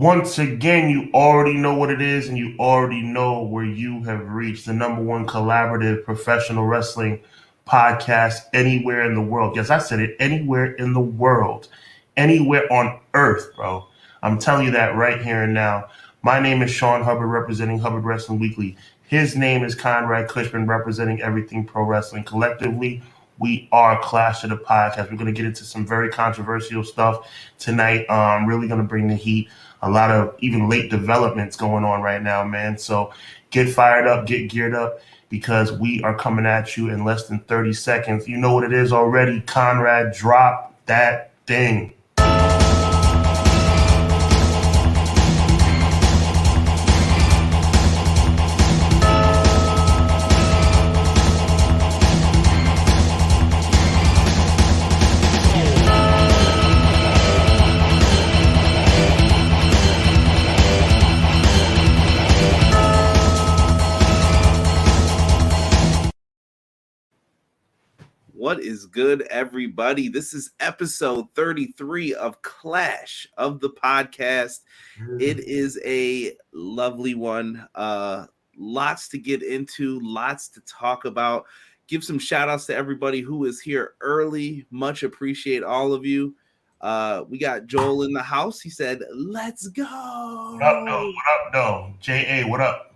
Once again, you already know what it is, and you already know where you have reached the number one collaborative professional wrestling podcast anywhere in the world. Yes, I said it, anywhere in the world, anywhere on earth, bro. I'm telling you that right here and now. My name is Sean Hubbard, representing Hubbard Wrestling Weekly. His name is Conrad Cushman, representing Everything Pro Wrestling. Collectively, we are Clash of the Podcast. We're going to get into some very controversial stuff tonight. Really going to bring the heat. A lot of even late developments going on right now, man. So get fired up, get geared up, because we are coming at you in less than 30 seconds. You know what it is already. Conrad, drop that thing. What is good, everybody? This is episode 33 of Clash of the Podcast. It is a lovely one. Lots to get into, lots to talk about. Give some shout outs to everybody who is here early. Much appreciate all of you. We got Joel in the house. He said, let's go. What up, though? What up, though? J.A., what up?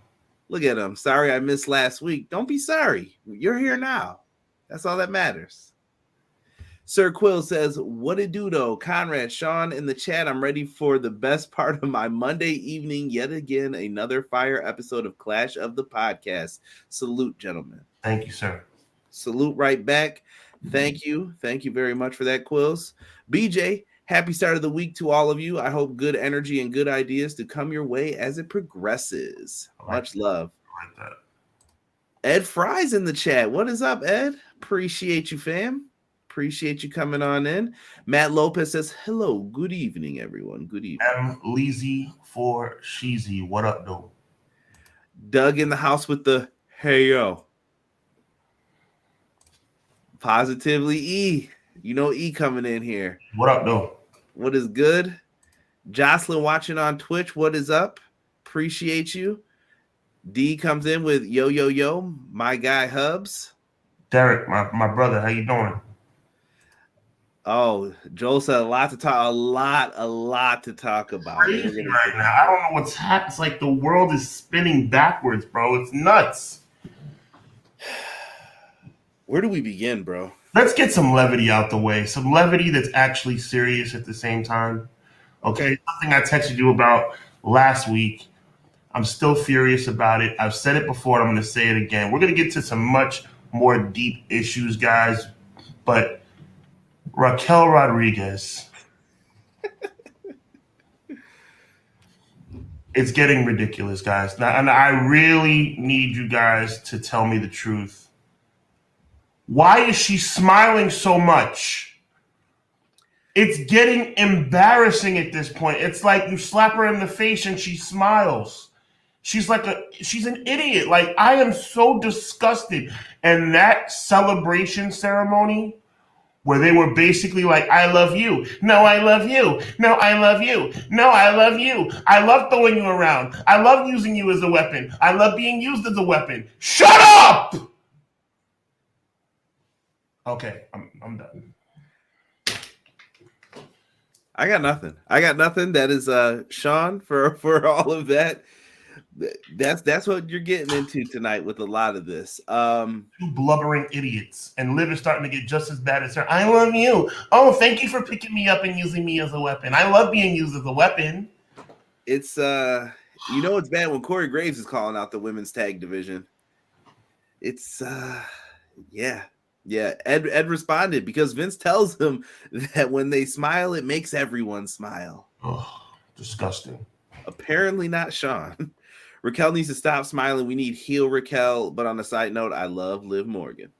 Look at him. Sorry I missed last week. Don't be sorry. You're here now. That's all that matters. Sir Quill says, what it do, though? Conrad, Sean in the chat. I'm ready for the best part of my Monday evening. Yet again, another fire episode of Clash of the Podcast. Salute, gentlemen. Thank you, sir. Salute right back. Thank you. Thank you very much for that, Quills. BJ, happy start of the week to all of you. I hope good energy and good ideas to come your way as it progresses. Much love. I like that. Ed Fry's in the chat. What is up, Ed? Appreciate you, fam. Appreciate you coming on in. Matt Lopez says, hello, good evening, everyone. Good evening. M. Leezy for Sheezy. What up, though? Doug in the house with the, hey, yo. Positively E. You know E coming in here. What up, though? What is good? Jocelyn watching on Twitch. What is up? Appreciate you. D comes in with yo, yo, yo, my guy Hubs. Derek, my brother, how you doing? Oh, Joel said a lot to talk about. Crazy right now. I don't know what's happening. It's like the world is spinning backwards, bro. It's nuts. Where do we begin, bro? Let's get some levity out the way. Some levity that's actually serious at the same time. Okay, something I texted you about last week. I'm still furious about it. I've said it before, and I'm going to say it again. We're going to get to some much more deep issues, guys. But Raquel Rodriguez, it's getting ridiculous, guys. Now, and I really need you guys to tell me the truth. Why is she smiling so much? It's getting embarrassing at this point. It's like you slap her in the face and she smiles. She's an idiot. Like, I am so disgusted. And that celebration ceremony where they were basically like, I love you. No, I love you. No, I love you. No, I love you. I love throwing you around. I love using you as a weapon. I love being used as a weapon. Shut up! Okay, I'm done. I got nothing. That is Sean for all of that. That's what you're getting into tonight with a lot of this. Two blubbering idiots, and Liv is starting to get just as bad as her. I love you. Oh, thank you for picking me up and using me as a weapon. I love being used as a weapon. It's it's bad when Corey Graves is calling out the women's tag division. It's yeah. Ed responded because Vince tells him that when they smile, it makes everyone smile. Oh, disgusting. Apparently not Sean. Raquel needs to stop smiling. We need heel Raquel. But on a side note, I love Liv Morgan.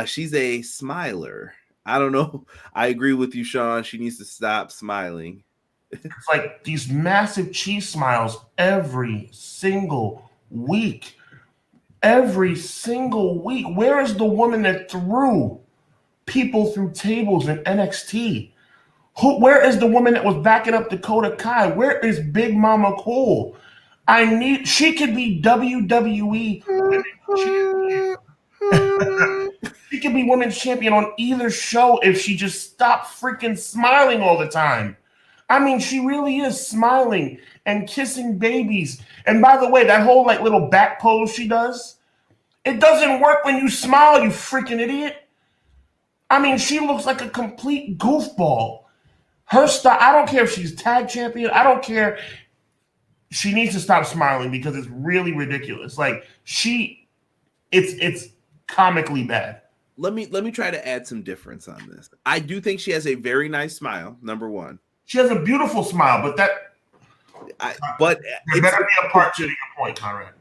She's a smiler. I don't know. I agree with you, Sean. She needs to stop smiling. It's like these massive cheese smiles every single week. Every single week. Where is the woman that threw people through tables in NXT? Where is the woman that was backing up Dakota Kai? Where is Big Mama Cool? She could be WWE Women's Champion. She could be Women's Champion on either show if she just stopped freaking smiling all the time. I mean, she really is smiling and kissing babies. And by the way, that whole like little back pose she does, it doesn't work when you smile, you freaking idiot. I mean, she looks like a complete goofball. Her style, I don't care if she's tag champion. I don't care. She needs to stop smiling because it's really ridiculous. Like it's comically bad. Let me try to add some difference on this. I do think she has a very nice smile. Number one, she has a beautiful smile, but there better be a part to your point, Conrad.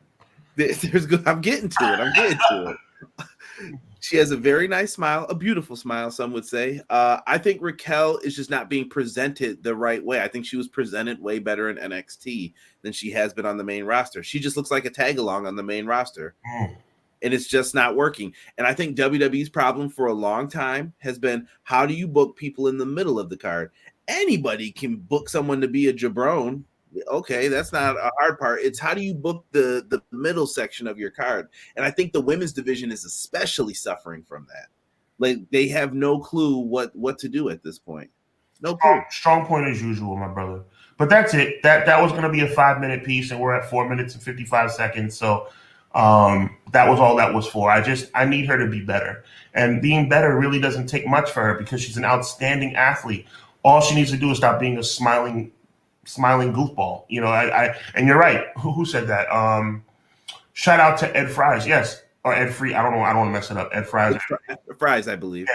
I'm getting to it. She has a very nice smile, a beautiful smile, some would say. I think Raquel is just not being presented the right way. I think she was presented way better in NXT than she has been on the main roster. She just looks like a tag along on the main roster. And it's just not working. And I think WWE's problem for a long time has been, how do you book people in the middle of the card? Anybody can book someone to be a jabron. Okay, that's not a hard part. It's how do you book the middle section of your card? And I think the women's division is especially suffering from that. Like, they have no clue what to do at this point. No clue. Strong point as usual, my brother. But that's it. That was going to be a 5-minute piece, and we're at 4 minutes and 55 seconds. So that was all that was for. I need her to be better. And being better really doesn't take much for her because she's an outstanding athlete. All she needs to do is stop being a smiling goofball. You know, and you're right. Who said that? Shout out to Ed Fries. Yes. Or Ed Free. I don't know. I don't want to mess it up. Ed Fries. Fries, I believe.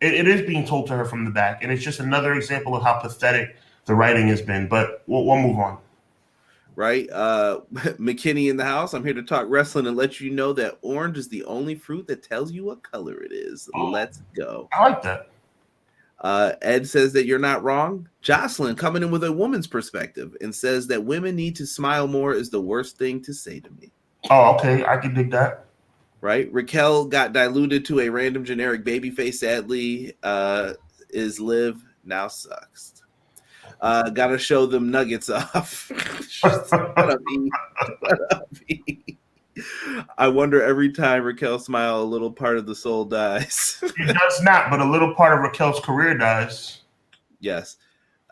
It is being told to her from the back. And it's just another example of how pathetic the writing has been. But we'll move on. Right. McKinney in the house. I'm here to talk wrestling and let you know that orange is the only fruit that tells you what color it is. Let's go. I like that. Ed says that you're not wrong. Jocelyn coming in with a woman's perspective and says that women need to smile more is the worst thing to say to me. Oh, okay. I can dig that. Right. Raquel got diluted to a random generic babyface. Sadly, is Liv now sucks. Gotta show them nuggets off. Shut up, E. I wonder every time Raquel smile, a little part of the soul dies. It does not, but a little part of Raquel's career dies. Yes.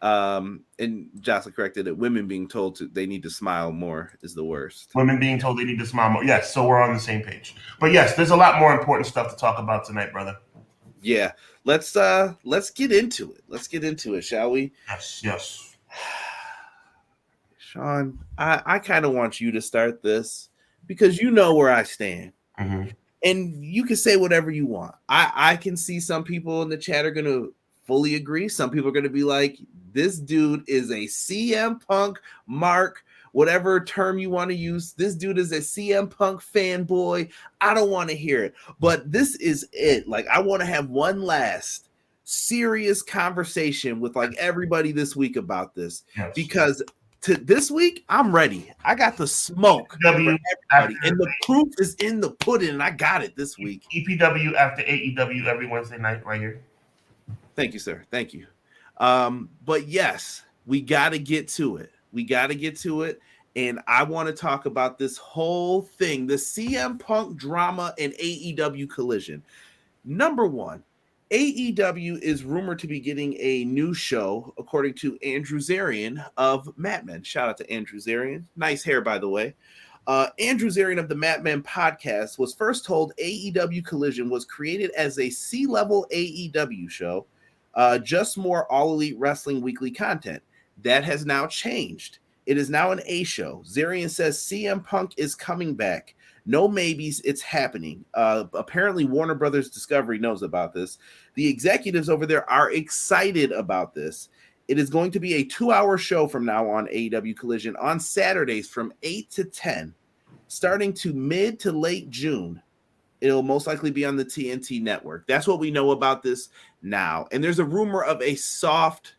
And Jocelyn corrected it. Women being told they need to smile more is the worst. Women being told they need to smile more. Yes, so we're on the same page. But yes, there's a lot more important stuff to talk about tonight, brother. Yeah. Let's get into it. Let's get into it, shall we? Yes. Sean, I kind of want you to start this because you know where I stand. Mm-hmm. And you can say whatever you want. I can see some people in the chat are going to fully agree. Some people are going to be like, this dude is a CM Punk mark, whatever term you want to use. This dude is a CM Punk fanboy. I don't want to hear it. But this is it. Like, I want to have one last serious conversation with like everybody this week about this. Yes. Because this week, I'm ready. I got the smoke for everybody. And the proof is in the pudding, and I got it this week. EPW after AEW every Wednesday night right here. Thank you, sir. Thank you. But yes, we got to get to it. And I want to talk about this whole thing, the CM Punk drama and AEW collision. Number one, AEW is rumored to be getting a new show, according to Andrew Zarian of Mat Men. Shout out to Andrew Zarian. Nice hair, by the way. Andrew Zarian of the Mat Men podcast was first told AEW Collision was created as a C-level AEW show, just more All Elite Wrestling weekly content. That has now changed. It is now an A show. Zarian says CM Punk is coming back. No maybes, it's happening. Apparently, Warner Brothers Discovery knows about this. The executives over there are excited about this. It is going to be a 2-hour show from now on AEW Collision on Saturdays from 8 to 10, starting to mid to late June. It'll most likely be on the TNT network. That's what we know about this now. And there's a rumor of a soft,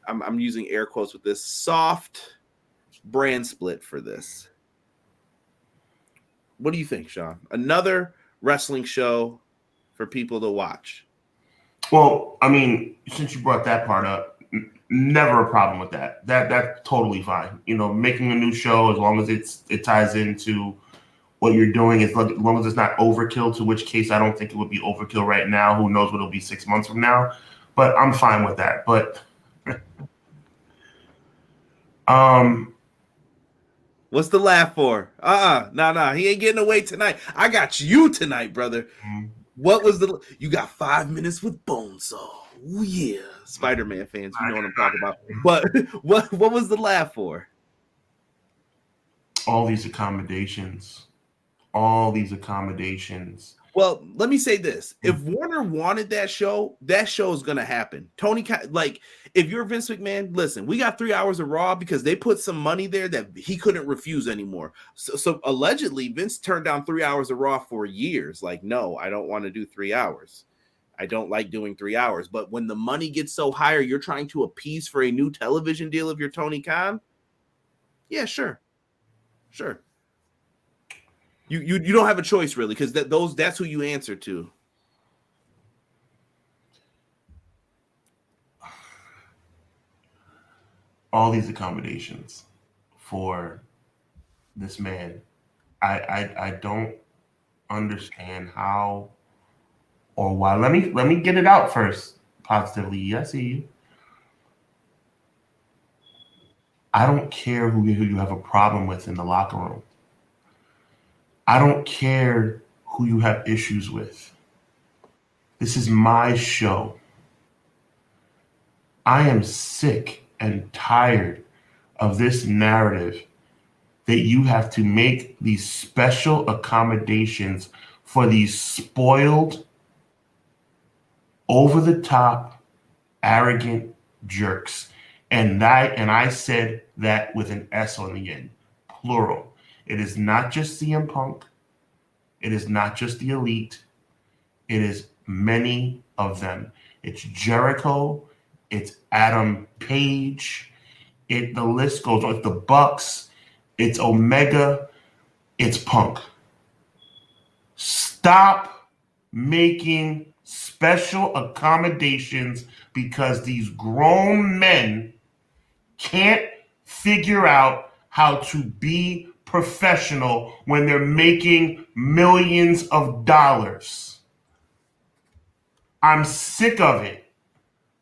I'm using air quotes with this, soft brand split for this. What do you think, Sean? Another wrestling show for people to watch. Well, I mean, since you brought that part up, never a problem with that. That's totally fine. Making a new show, as long as it ties into what you're doing, as long as it's not overkill, to which case I don't think it would be overkill right now. Who knows what it'll be 6 months from now? But I'm fine with that. But what's the laugh for? Nah. He ain't getting away tonight. I got you tonight, brother. What was you got 5 minutes with Bonesaw. Oh yeah. Spider-Man fans, you know what I'm talking about. But what was the laugh for? All these accommodations. Well, let me say this. If Warner wanted that show is going to happen. Tony, like, if you're Vince McMahon, listen, we got 3 hours of Raw because they put some money there that he couldn't refuse anymore. So allegedly, Vince turned down 3 hours of Raw for years. Like, no, I don't want to do 3 hours. I don't like doing 3 hours. But when the money gets so higher, you're trying to appease for a new television deal if you're Tony Khan? Yeah, sure. You don't have a choice, really, because that's who you answer to. All these accommodations for this man, I don't understand how or why. Let me get it out first. Positively, I see you. I don't care who you have a problem with in the locker room. I don't care who you have issues with. This is my show. I am sick and tired of this narrative that you have to make these special accommodations for these spoiled, over-the-top, arrogant jerks. And I said that with an S on the end, plural. It is not just CM Punk. It is not just the Elite. It is many of them. It's Jericho. It's Adam Page. The list goes on. It's the Bucks. It's Omega. It's Punk. Stop making special accommodations because these grown men can't figure out how to be professional when they're making millions of dollars. I'm sick of it.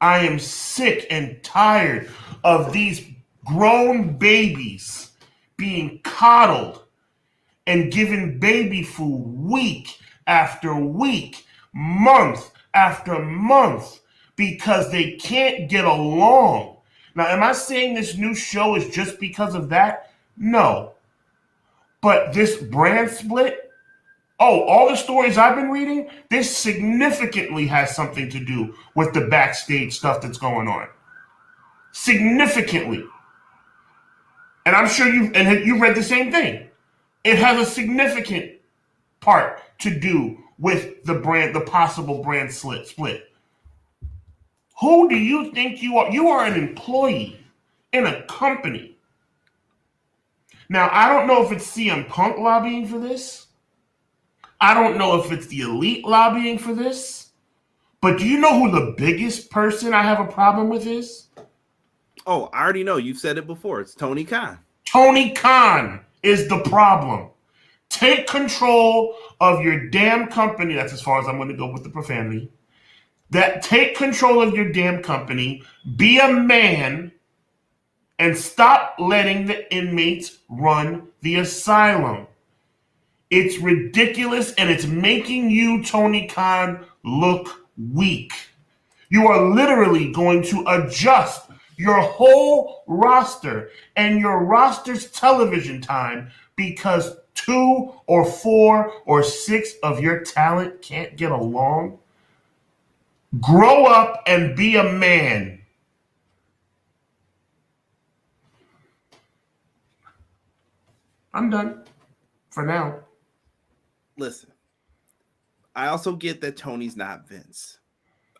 I am sick and tired of these grown babies being coddled and given baby food week after week, month after month, because they can't get along. Now, am I saying this new show is just because of that? No. But this brand split, all the stories I've been reading, this significantly has something to do with the backstage stuff that's going on. Significantly. And I'm sure you've read the same thing. It has a significant part to do with the possible brand split. Who do you think you are? You are an employee in a company. Now, I don't know if it's CM Punk lobbying for this. I don't know if it's the Elite lobbying for this. But do you know who the biggest person I have a problem with is? Oh, I already know. You've said it before. It's Tony Khan. Tony Khan is the problem. Take control of your damn company. That's as far as I'm going to go with the profanity. Take control of your damn company. Be a man. And stop letting the inmates run the asylum. It's ridiculous, and it's making you, Tony Khan, look weak. You are literally going to adjust your whole roster and your roster's television time because 2 or 4 or 6 of your talent can't get along. Grow up and be a man. I'm done for now. Listen, I also get that Tony's not Vince.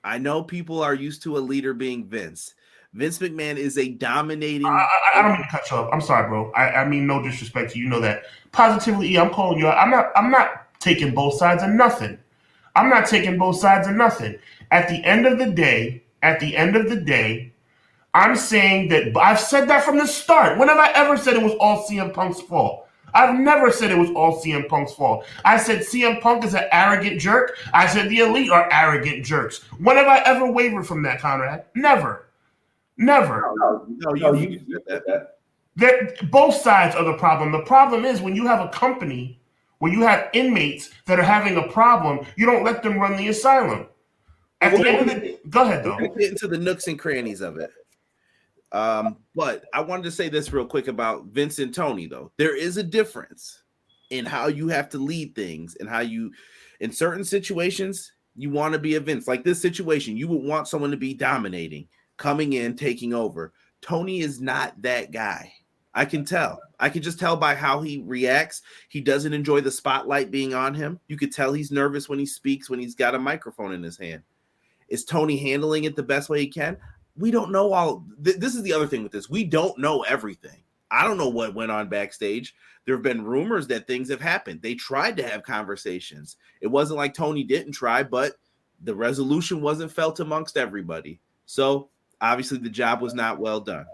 I know people are used to a leader being Vince. Vince McMahon is a dominating. I don't mean to cut you off. I'm sorry, bro. I mean no disrespect to you. You know that. Positively, I'm calling you out. I'm not taking both sides of nothing. I'm not taking both sides of nothing. At the end of the day, I'm saying that I've said that from the start. When have I ever said it was all CM Punk's fault? I've never said it was all CM Punk's fault. I said CM Punk is an arrogant jerk. I said the Elite are arrogant jerks. When have I ever wavered from that, Conrad? Never. Never. No, you said that. Both sides are the problem. The problem is when you have a company, when you have inmates that are having a problem, you don't let them run the asylum. At the end of the day, go ahead, though. Get into the nooks and crannies of it. But I wanted to say this real quick about Vince and Tony, though. There is a difference in how you have to lead things and how you, in certain situations, you want to be a Vince. Like this situation, you would want someone to be dominating, coming in, taking over. Tony is not that guy. I can tell. I can just tell by how he reacts. He doesn't enjoy the spotlight being on him. You could tell he's nervous when he speaks, when he's got a microphone in his hand. Is Tony handling it the best way he can? We don't know all. This is the other thing with this. We don't know everything. I don't know what went on backstage. There have been rumors that things have happened. They tried to have conversations. It wasn't like Tony didn't try, but the resolution wasn't felt amongst everybody. So obviously the job was not well done.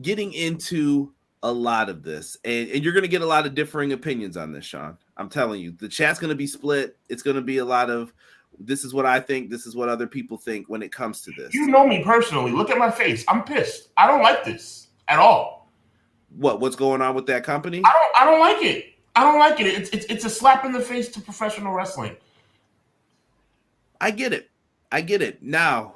Getting into a lot of this, and you're going to get a lot of differing opinions on this, Sean. I'm telling you, the chat's going to be split. It's going to be a lot of, this is what I think, this is what other people think when it comes to this. You know me personally. Look at my face. I'm pissed. I don't like this at all. What's going on with that company? I don't like it. I don't like it. It's a slap in the face to professional wrestling. I get it. Now,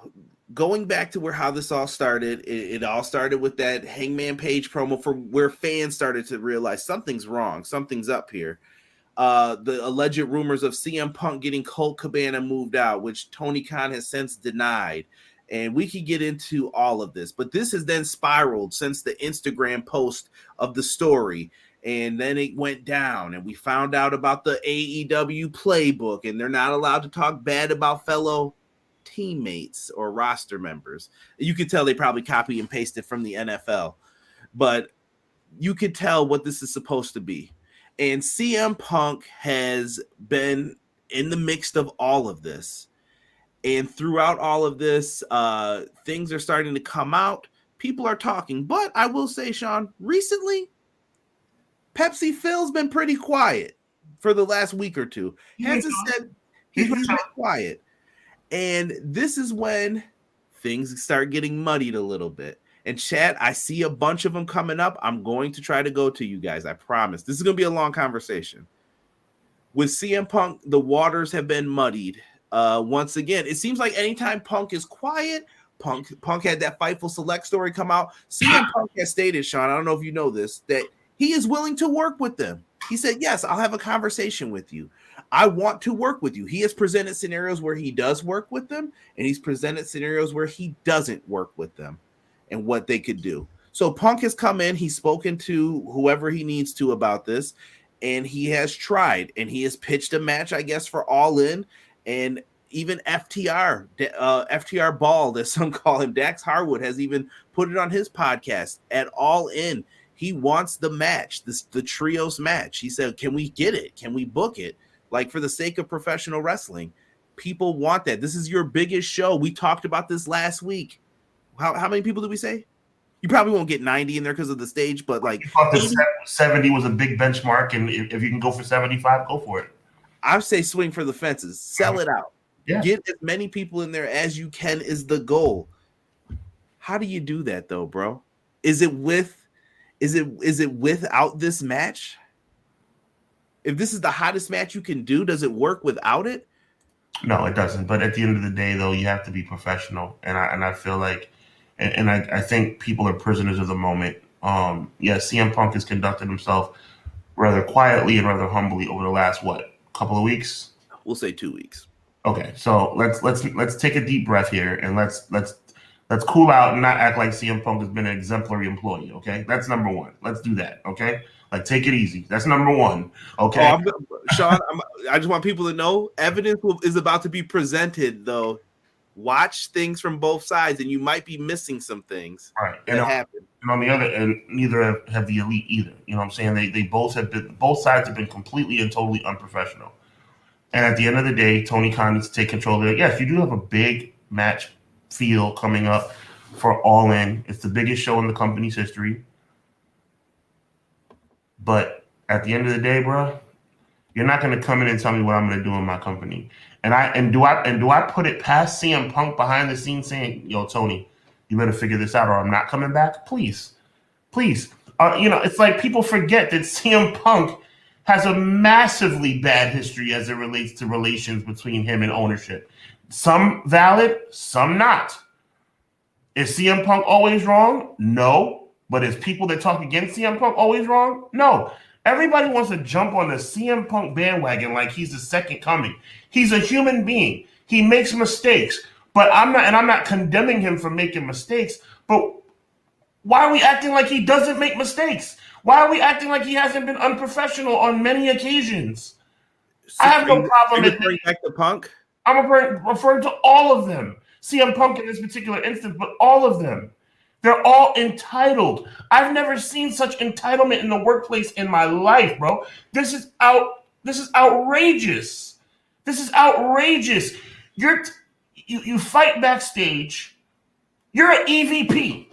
going back to how this all started, it all started with that Hangman Page promo for where fans started to realize something's wrong, something's up here. The alleged rumors of CM Punk getting Colt Cabana moved out, which Tony Khan has since denied. And we could get into all of this, but this has then spiraled since the Instagram post of the story. And then it went down, and we found out about the AEW playbook, and they're not allowed to talk bad about fellow teammates or roster members. You could tell they probably copy and pasted from the NFL, but you could tell what this is supposed to be. And CM Punk has been in the mix of all of this. And throughout all of this, things are starting to come out. People are talking. But I will say, Sean, recently, Pepsi Phil's been pretty quiet for the last week or two. He's been quiet. And this is when things start getting muddied a little bit. And chat, I see a bunch of them coming up. I'm going to try to go to you guys. I promise. This is going to be a long conversation. With CM Punk, the waters have been muddied. Once again, it seems like anytime Punk is quiet, Punk had that Fightful Select story come out. CM Punk has stated, Sean, I don't know if you know this, that he is willing to work with them. He said, yes, I'll have a conversation with you. I want to work with you. He has presented scenarios where he does work with them, and he's presented scenarios where he doesn't work with them and what they could do. So Punk has come in, he's spoken to whoever he needs to about this, and he has tried, and he has pitched a match, I guess, for All In, and even FTR Bald, as some call him, Dax Harwood, has even put it on his podcast at All In. He wants the match, the trios match. He said, can we get it? Can we book it? Like, for the sake of professional wrestling, people want that. This is your biggest show. We talked about this last week. How many people did we say? You probably won't get 90 in there because of the stage, but like 70 was a big benchmark, and if you can go for 75, go for it. I say swing for the fences, sell it out. Yeah. Get as many people in there as you can is the goal. How do you do that though, bro? Is it without this match? If this is the hottest match you can do, does it work without it? No, it doesn't. But at the end of the day, though, you have to be professional, and I feel like, and I think people are prisoners of the moment. CM Punk has conducted himself rather quietly and rather humbly over the last couple of weeks. We'll say 2 weeks. Okay, so let's take a deep breath here, and let's cool out and not act like CM Punk has been an exemplary employee. Okay, that's number one. Let's do that. Okay. Like, take it easy. That's number one. Okay. Sean, I just want people to know evidence is about to be presented, though. Watch things from both sides, and you might be missing some things that happen. And on the other end, neither have the Elite either. You know what I'm saying? They both sides have been completely and totally unprofessional. And at the end of the day, Tony Khan needs to take control of it. Yes, you do have a big match feel coming up for All In. It's the biggest show in the company's history. But at the end of the day, bro, you're not going to come in and tell me what I'm going to do in my company. And do I put it past CM Punk behind the scenes saying, "Yo, Tony, you better figure this out, or I'm not coming back"? Please. It's like people forget that CM Punk has a massively bad history as it relates to relations between him and ownership. Some valid, some not. Is CM Punk always wrong? No. But is people that talk against CM Punk always wrong? No. Everybody wants to jump on the CM Punk bandwagon like he's the second coming. He's a human being. He makes mistakes. But I'm not condemning him for making mistakes. But why are we acting like he doesn't make mistakes? Why are we acting like he hasn't been unprofessional on many occasions? So I have no problem referring back to Punk. I'm referring to all of them. CM Punk in this particular instance, but all of them. They're all entitled. I've never seen such entitlement in the workplace in my life, bro. This is outrageous. This is outrageous. You fight backstage. You're an EVP.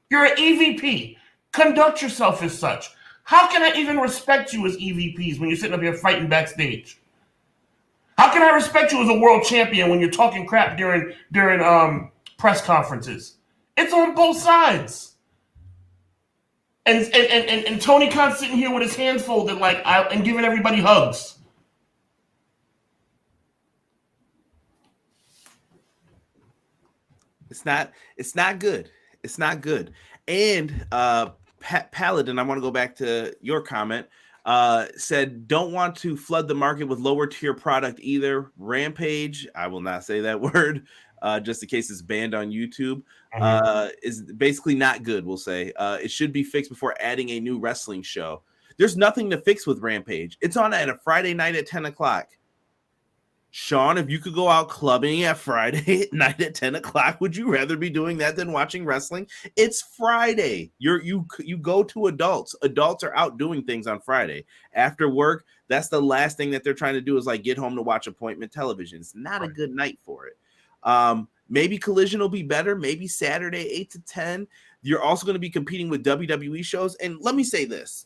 You're an EVP. Conduct yourself as such. How can I even respect you as EVPs when you're sitting up here fighting backstage? How can I respect you as a world champion when you're talking crap during press conferences? It's on both sides. And Tony Khan sitting here with his hands folded and giving everybody hugs. It's not good. It's not good. And Paladin, I want to go back to your comment. Said don't want to flood the market with lower tier product either. Rampage, I will not say that word, just in case it's banned on YouTube. Is basically not good. We'll say it should be fixed before adding a new wrestling show. There's nothing to fix with Rampage. It's on at a Friday night at 10 o'clock. Sean, if you could go out clubbing at Friday night at 10 o'clock, would you rather be doing that than watching wrestling? It's Friday. You go to adults. Adults are out doing things on Friday. After work, that's the last thing that they're trying to do is like get home to watch appointment television. It's not a good night for it. Maybe Collision will be better. Maybe Saturday, 8 to 10. You're also going to be competing with WWE shows. And let me say this.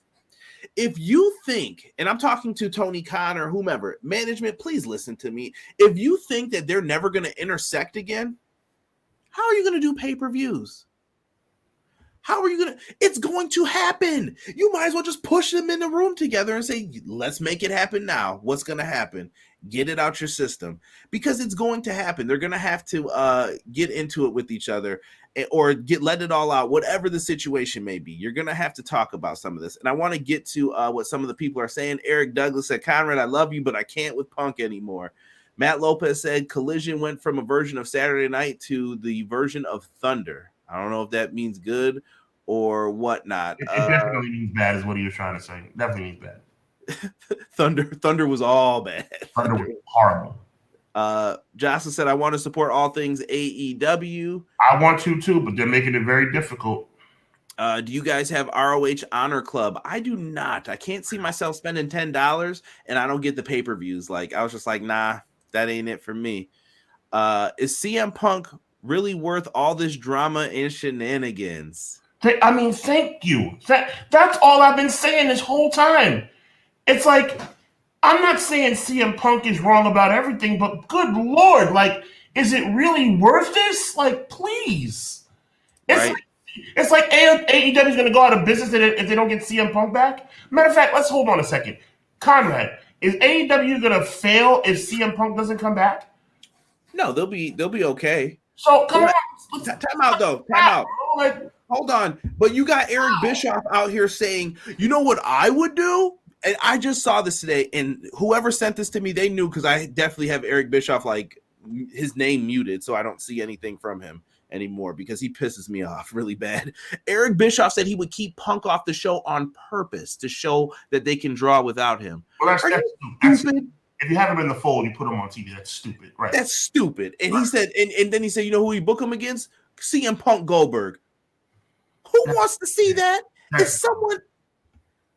If you think, and I'm talking to Tony Khan or whomever, management, please listen to me. If you think that they're never going to intersect again, how are you going to do pay-per-views? How are you going to? It's going to happen. You might as well just push them in the room together and say, let's make it happen now. What's going to happen? Get it out your system because it's going to happen. They're going to have to get into it with each other or let it all out, whatever the situation may be. You're going to have to talk about some of this. And I want to get to what some of the people are saying. Eric Douglas said, Conrad, I love you, but I can't with Punk anymore. Matt Lopez said Collision went from a version of Saturday Night to the version of Thunder. I don't know if that means good or whatnot. It definitely means bad is what he was trying to say. Definitely means bad. Thunder was all bad. Thunder was horrible. Jocelyn said, I want to support all things AEW. I want to too, but they're making it very difficult. Do you guys have ROH Honor Club? I do not. I can't see myself spending $10 and I don't get the pay-per-views. Like, I was just like, nah, that ain't it for me. Is CM Punk really worth all this drama and shenanigans? I mean, thank you. That's all I've been saying this whole time. It's like, I'm not saying CM Punk is wrong about everything, but good Lord, like, is it really worth this? Like, please. It's like AEW is going to go out of business if they don't get CM Punk back. Matter of fact, let's hold on a second. Conrad, is AEW going to fail if CM Punk doesn't come back? No, they'll be okay. So come on. Time out, though. Time out. Hold on. But you got Eric Bischoff out here saying, you know what I would do? And I just saw this today, and whoever sent this to me, they knew because I definitely have Eric Bischoff, like, his name muted, so I don't see anything from him anymore because he pisses me off really bad. Eric Bischoff said he would keep Punk off the show on purpose to show that they can draw without him. Well, that's stupid. If you have him in the fold, you put him on TV. That's stupid, right? That's stupid. And he said, and then he said, you know who he book him against? CM Punk Goldberg. Who wants to see that? It's someone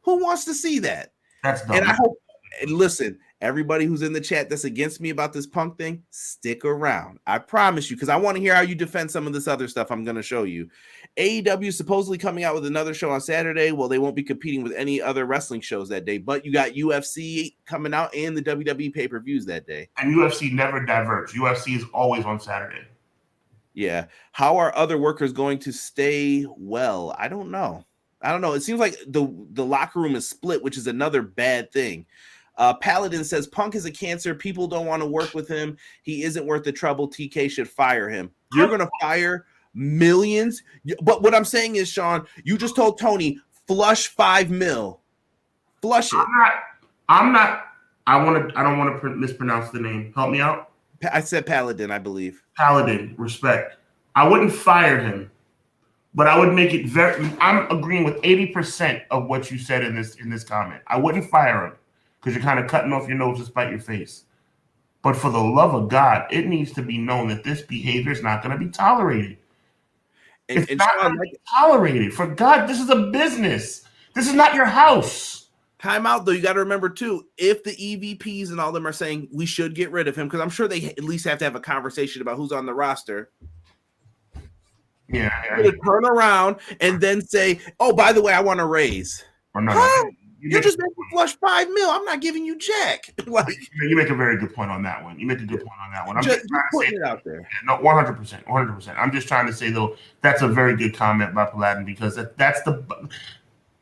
who wants to see that. That's dumb. And I hope, and listen, Everybody who's in the chat that's against me about this Punk thing, stick around. I promise you, because I want to hear how you defend some of this other stuff I'm going to show you. AEW is supposedly coming out with another show on Saturday. Well, they won't be competing with any other wrestling shows that day, but you got UFC coming out and the WWE pay-per-views that day. And UFC never diverts. UFC is always on Saturday. Yeah. How are other workers going to stay well? I don't know. It seems like the locker room is split, which is another bad thing. Paladin says Punk is a cancer. People don't want to work with him. He isn't worth the trouble. TK should fire him. You're going to fire millions. But what I'm saying is, Sean, you just told Tony, flush $5 million. Flush it. I don't want to mispronounce the name. Help me out. I said Paladin, I believe. Paladin, respect. I wouldn't fire him, but I would make it I'm agreeing with 80% of what you said in this comment. I wouldn't fire him because you're kind of cutting off your nose to spite your face. But for the love of God, it needs to be known that this behavior is not going to be tolerated. It's not going to be tolerated. For God, this is a business. This is not your house. Time out, though. You got to remember, too, if the EVPs and all them are saying we should get rid of him, because I'm sure they at least have to have a conversation about who's on the roster. Yeah. Turn around and then say, oh, by the way, I want to raise. Or no. You're just making flush $5 million. I'm not giving you jack. Like, you make a very good point on that one. I'm just putting it out there. No, 100%. I'm just trying to say, though, that's a very good comment by Paladin because that's the.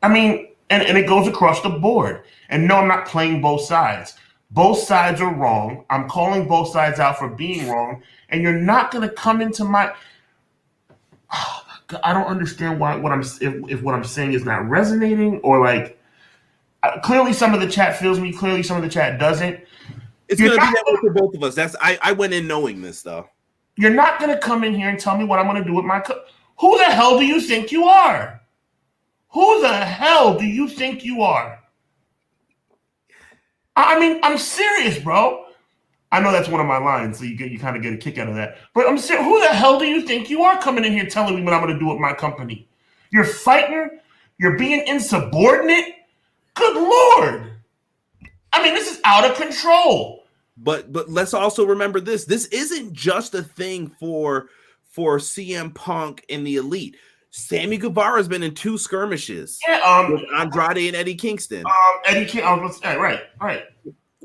I mean, and it goes across the board. And no, I'm not playing both sides. Both sides are wrong. I'm calling both sides out for being wrong. And you're not going to come into my. Oh, God, I don't understand why if what I'm saying is not resonating or like. Clearly, some of the chat feels me. Clearly, some of the chat doesn't. It's going to be that way for both of us. I went in knowing this, though. You're not going to come in here and tell me what I'm going to do with my. Who the hell do you think you are? Who the hell do you think you are? I mean, I'm serious, bro. I know that's one of my lines, so you kind of get a kick out of that. But I'm serious. Who the hell do you think you are coming in here telling me what I'm going to do with my company? You're fighting. You're being insubordinate. Good Lord. I mean, this is out of control. But let's also remember this. This isn't just a thing for CM Punk and the Elite. Sammy Guevara's been in 2 skirmishes. Yeah, with Andrade and Eddie Kingston. Right.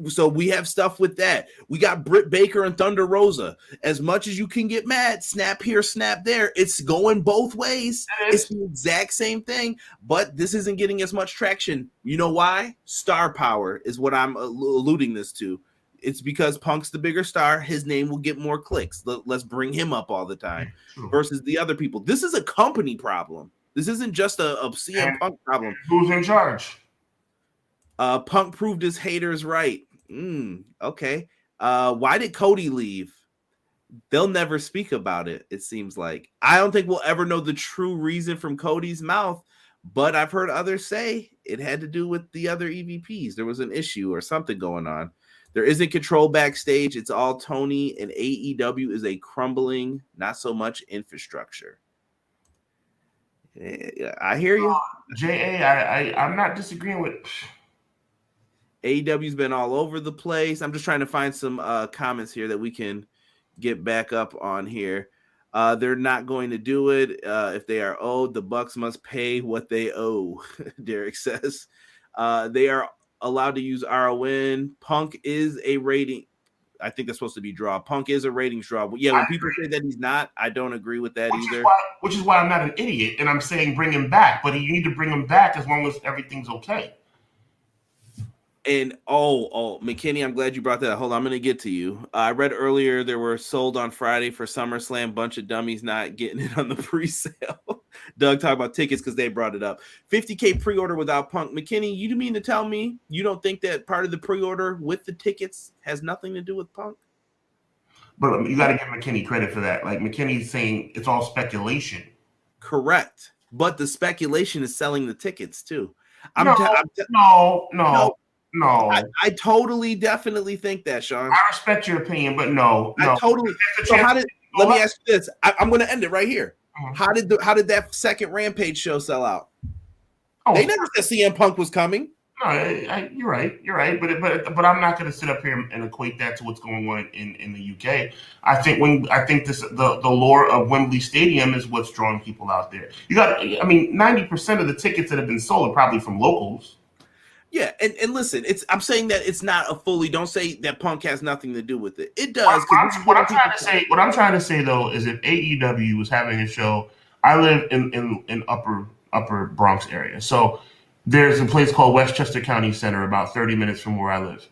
So we have stuff with that. We got Britt Baker and Thunder Rosa. As much as you can get mad, snap here, snap there. It's going both ways. It's the exact same thing, but this isn't getting as much traction. You know why? Star power is what I'm alluding this to. It's because Punk's the bigger star. His name will get more clicks. Let's bring him up all the time versus the other people. This is a company problem. This isn't just a CM Punk problem. Who's in charge? Punk proved his haters right. Okay. Why did Cody leave? They'll never speak about it, it seems like. I don't think we'll ever know the true reason from Cody's mouth, but I've heard others say it had to do with the other EVPs. There was an issue or something going on. There isn't control backstage. It's all Tony, and AEW is a crumbling, not so much infrastructure. I hear you. I'm not disagreeing with... AEW's been all over the place. I'm just trying to find some comments here that we can get back up on here. They're not going to do it. If they are owed, the Bucks must pay what they owe, Derek says. They are allowed to use RON. Punk is a rating. I think that's supposed to be draw. Punk is a ratings draw. But yeah, when people say that he's not, I don't agree with that either. Which is why I'm not an idiot, and I'm saying bring him back. But you need to bring him back as long as everything's okay. And McKinney, I'm glad you brought that up. Hold on, I'm going to get to you. I read earlier there were sold on Friday for SummerSlam. Bunch of dummies not getting it on the pre-sale. Doug talked about tickets because they brought it up. 50K pre-order without Punk. McKinney, you mean to tell me you don't think that part of the pre-order with the tickets has nothing to do with Punk? But you got to give McKinney credit for that. Like McKinney's saying it's all speculation. Correct. But the speculation is selling the tickets too. No. I totally, definitely think that, Sean. I respect your opinion, but no. I totally. So let me ask you this. I'm going to end it right here. Mm-hmm. How did that second Rampage show sell out? They never said CM Punk was coming. No, you're right. You're right. But I'm not going to sit up here and equate that to what's going on in the UK. I think the lore of Wembley Stadium is what's drawing people out there. You got, I mean, 90% of the tickets that have been sold are probably from locals. Yeah, and listen, I'm saying that it's not a fully. Don't say that Punk has nothing to do with it. It does. What I'm trying to say though is if AEW was having a show, I live in upper Bronx area, so there's a place called Westchester County Center, about 30 minutes from where I live.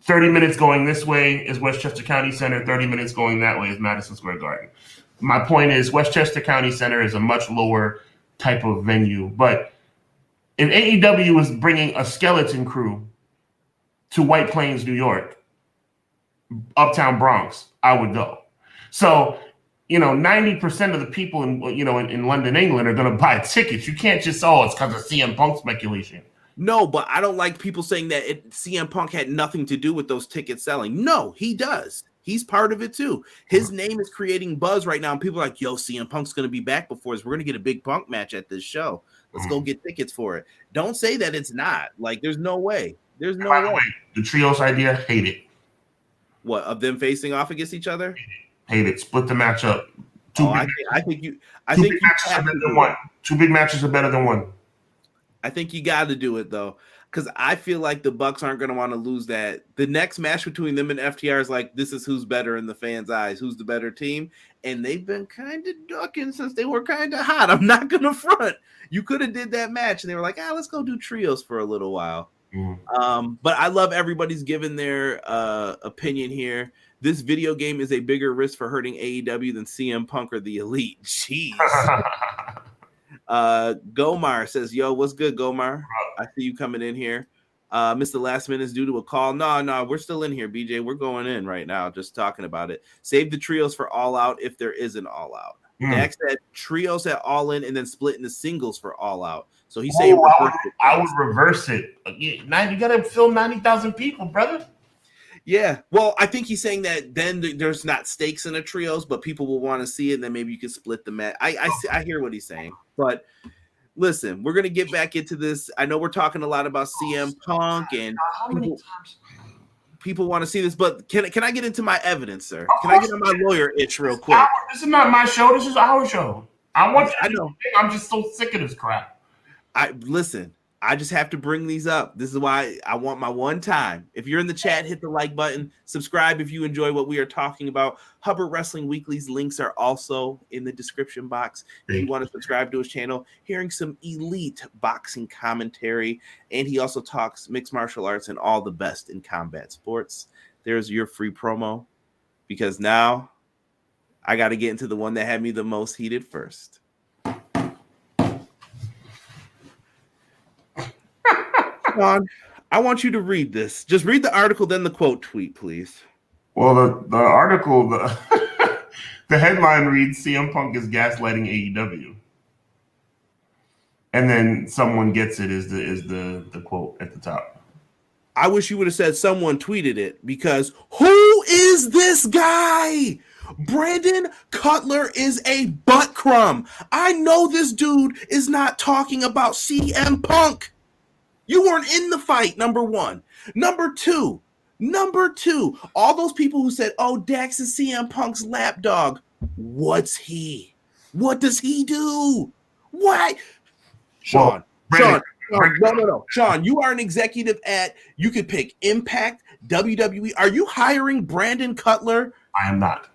30 minutes going this way is Westchester County Center. 30 minutes going that way is Madison Square Garden. My point is Westchester County Center is a much lower type of venue, but if AEW was bringing a skeleton crew to White Plains, New York, Uptown Bronx, I would go. So, 90% of the people in London, England are going to buy tickets. You can't just, it's because of CM Punk speculation. No, but I don't like people saying that CM Punk had nothing to do with those tickets selling. No, he does. He's part of it too. His name is creating buzz right now, and people are like, yo, CM Punk's going to be back before us. We're going to get a big Punk match at this show. Let's go get tickets for it. Don't say that it's not. Like, there's no way. There's no way. The trios idea, hate it. What, of them facing off against each other? Hate it. Split the match up. I think two big matches are better than one. Two big matches are better than one. I think you got to do it though, because I feel like the Bucks aren't going to want to lose that. The next match between them and FTR is like, this is who's better in the fans' eyes, who's the better team, and they've been kind of ducking since they were kind of hot. I'm not going to front. You could have did that match, and they were like, let's go do trios for a little while. But I love everybody's giving their opinion here. This video game is a bigger risk for hurting AEW than CM Punk or the Elite. Jeez. Gomar says, yo, what's good, Gomar? I see you coming in here. Mr. Last Minute is due to a call. No, we're still in here, BJ. We're going in right now, just talking about it. Save the trios for All Out if there is an All Out. Next, said trios at All In and then split into singles for All Out. So he's saying I would reverse it. Now you got to fill 90,000 people, brother. Yeah, well, I think he's saying that then there's not stakes in the trios, but people will want to see it, and then maybe you can split the match. I hear what he's saying, but listen, we're gonna get back into this. I know we're talking a lot about CM Punk, and people want to see this, but can I get into my evidence, sir? Can I get on my lawyer itch real quick? This is not my show. This is our show. I know. I'm just so sick of this crap. Listen. I just have to bring these up. This is why I want my one time. If you're in the chat, hit the like button. Subscribe if you enjoy what we are talking about. Hubbard Wrestling Weekly's links are also in the description box. If you want to subscribe to his channel, hearing some elite boxing commentary. And he also talks mixed martial arts and all the best in combat sports. There's your free promo. Because now I got to get into the one that had me the most heated first. Sean, I want you to read this. Just read the article, then the quote tweet, please. Well, the article, the headline reads, CM Punk is gaslighting AEW. And then someone gets it is the quote at the top. I wish you would have said someone tweeted it, because who is this guy? Brandon Cutler is a butt crumb. I know this dude is not talking about CM Punk. You weren't in the fight, number one. Number two, all those people who said, oh, Dax is CM Punk's lapdog. What's he? What does he do? What? Sean, no. Sean, you are an executive you could pick Impact, WWE. Are you hiring Brandon Cutler? I am not.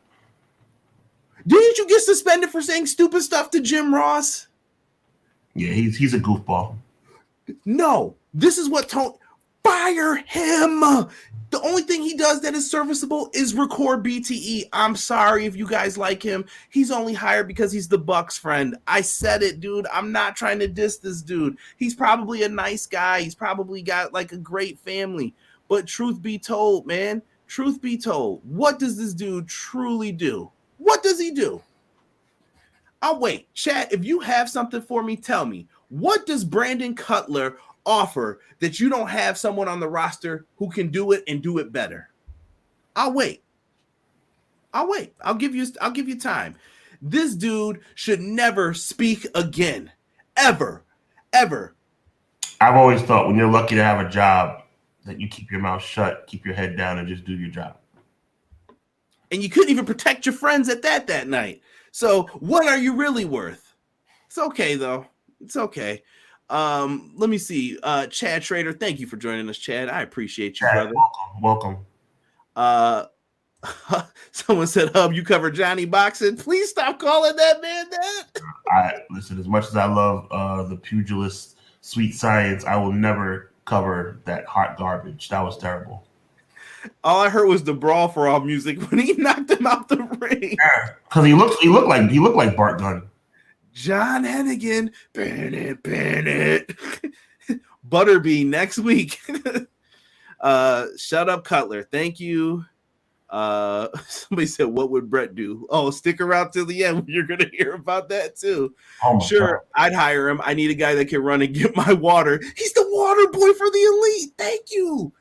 Didn't you get suspended for saying stupid stuff to Jim Ross? Yeah, he's a goofball. No, this is what fire him. The only thing he does that is serviceable is record BTE. I'm sorry if you guys like him. He's only hired because he's the Bucks friend. I said it, dude. I'm not trying to diss this dude. He's probably a nice guy. He's probably got like a great family. But truth be told, man, truth be told, what does this dude truly do? What does he do? I'll wait. Chat, if you have something for me, tell me. What does Brandon Cutler offer that you don't have someone on the roster who can do it and do it better? I'll wait. I'll give you time. This dude should never speak again. Ever. I've always thought when you're lucky to have a job that you keep your mouth shut, keep your head down, and just do your job. And you couldn't even protect your friends at that night. So what are you really worth? It's okay, though. It's okay. Let me see. Chad Schrader, thank you for joining us, Chad. I appreciate you, Chad, brother. Welcome. Someone said, Hub, you cover Johnny Boxing. Please stop calling that man that. Listen, as much as I love the pugilist Sweet Science, I will never cover that hot garbage. That was terrible. All I heard was the Brawl for All music when he knocked him out the ring. Yeah, because he looked like Bart Gunn. John Hennigan, Bennett. Butterbean next week. Shut up, Cutler. Thank you. Somebody said, what would Bret do? Oh, stick around till the end. You're gonna hear about that too. Oh sure, God. I'd hire him. I need a guy that can run and get my water. He's the water boy for the Elite. Thank you.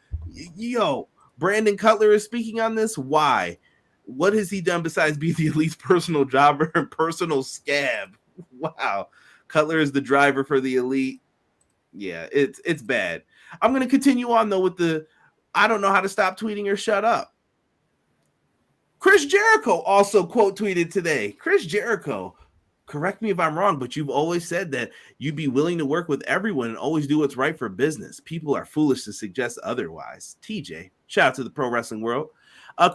Yo, Brandon Cutler is speaking on this. Why? What has he done besides be the Elite's personal jobber and personal scab? Wow. Cutler is the driver for the Elite. Yeah, it's bad. I'm going to continue on, though, with the I don't know how to stop tweeting or shut up. Chris Jericho also quote tweeted today. Chris Jericho, correct me if I'm wrong, but you've always said that you'd be willing to work with everyone and always do what's right for business. People are foolish to suggest otherwise. TJ, shout out to the pro wrestling world.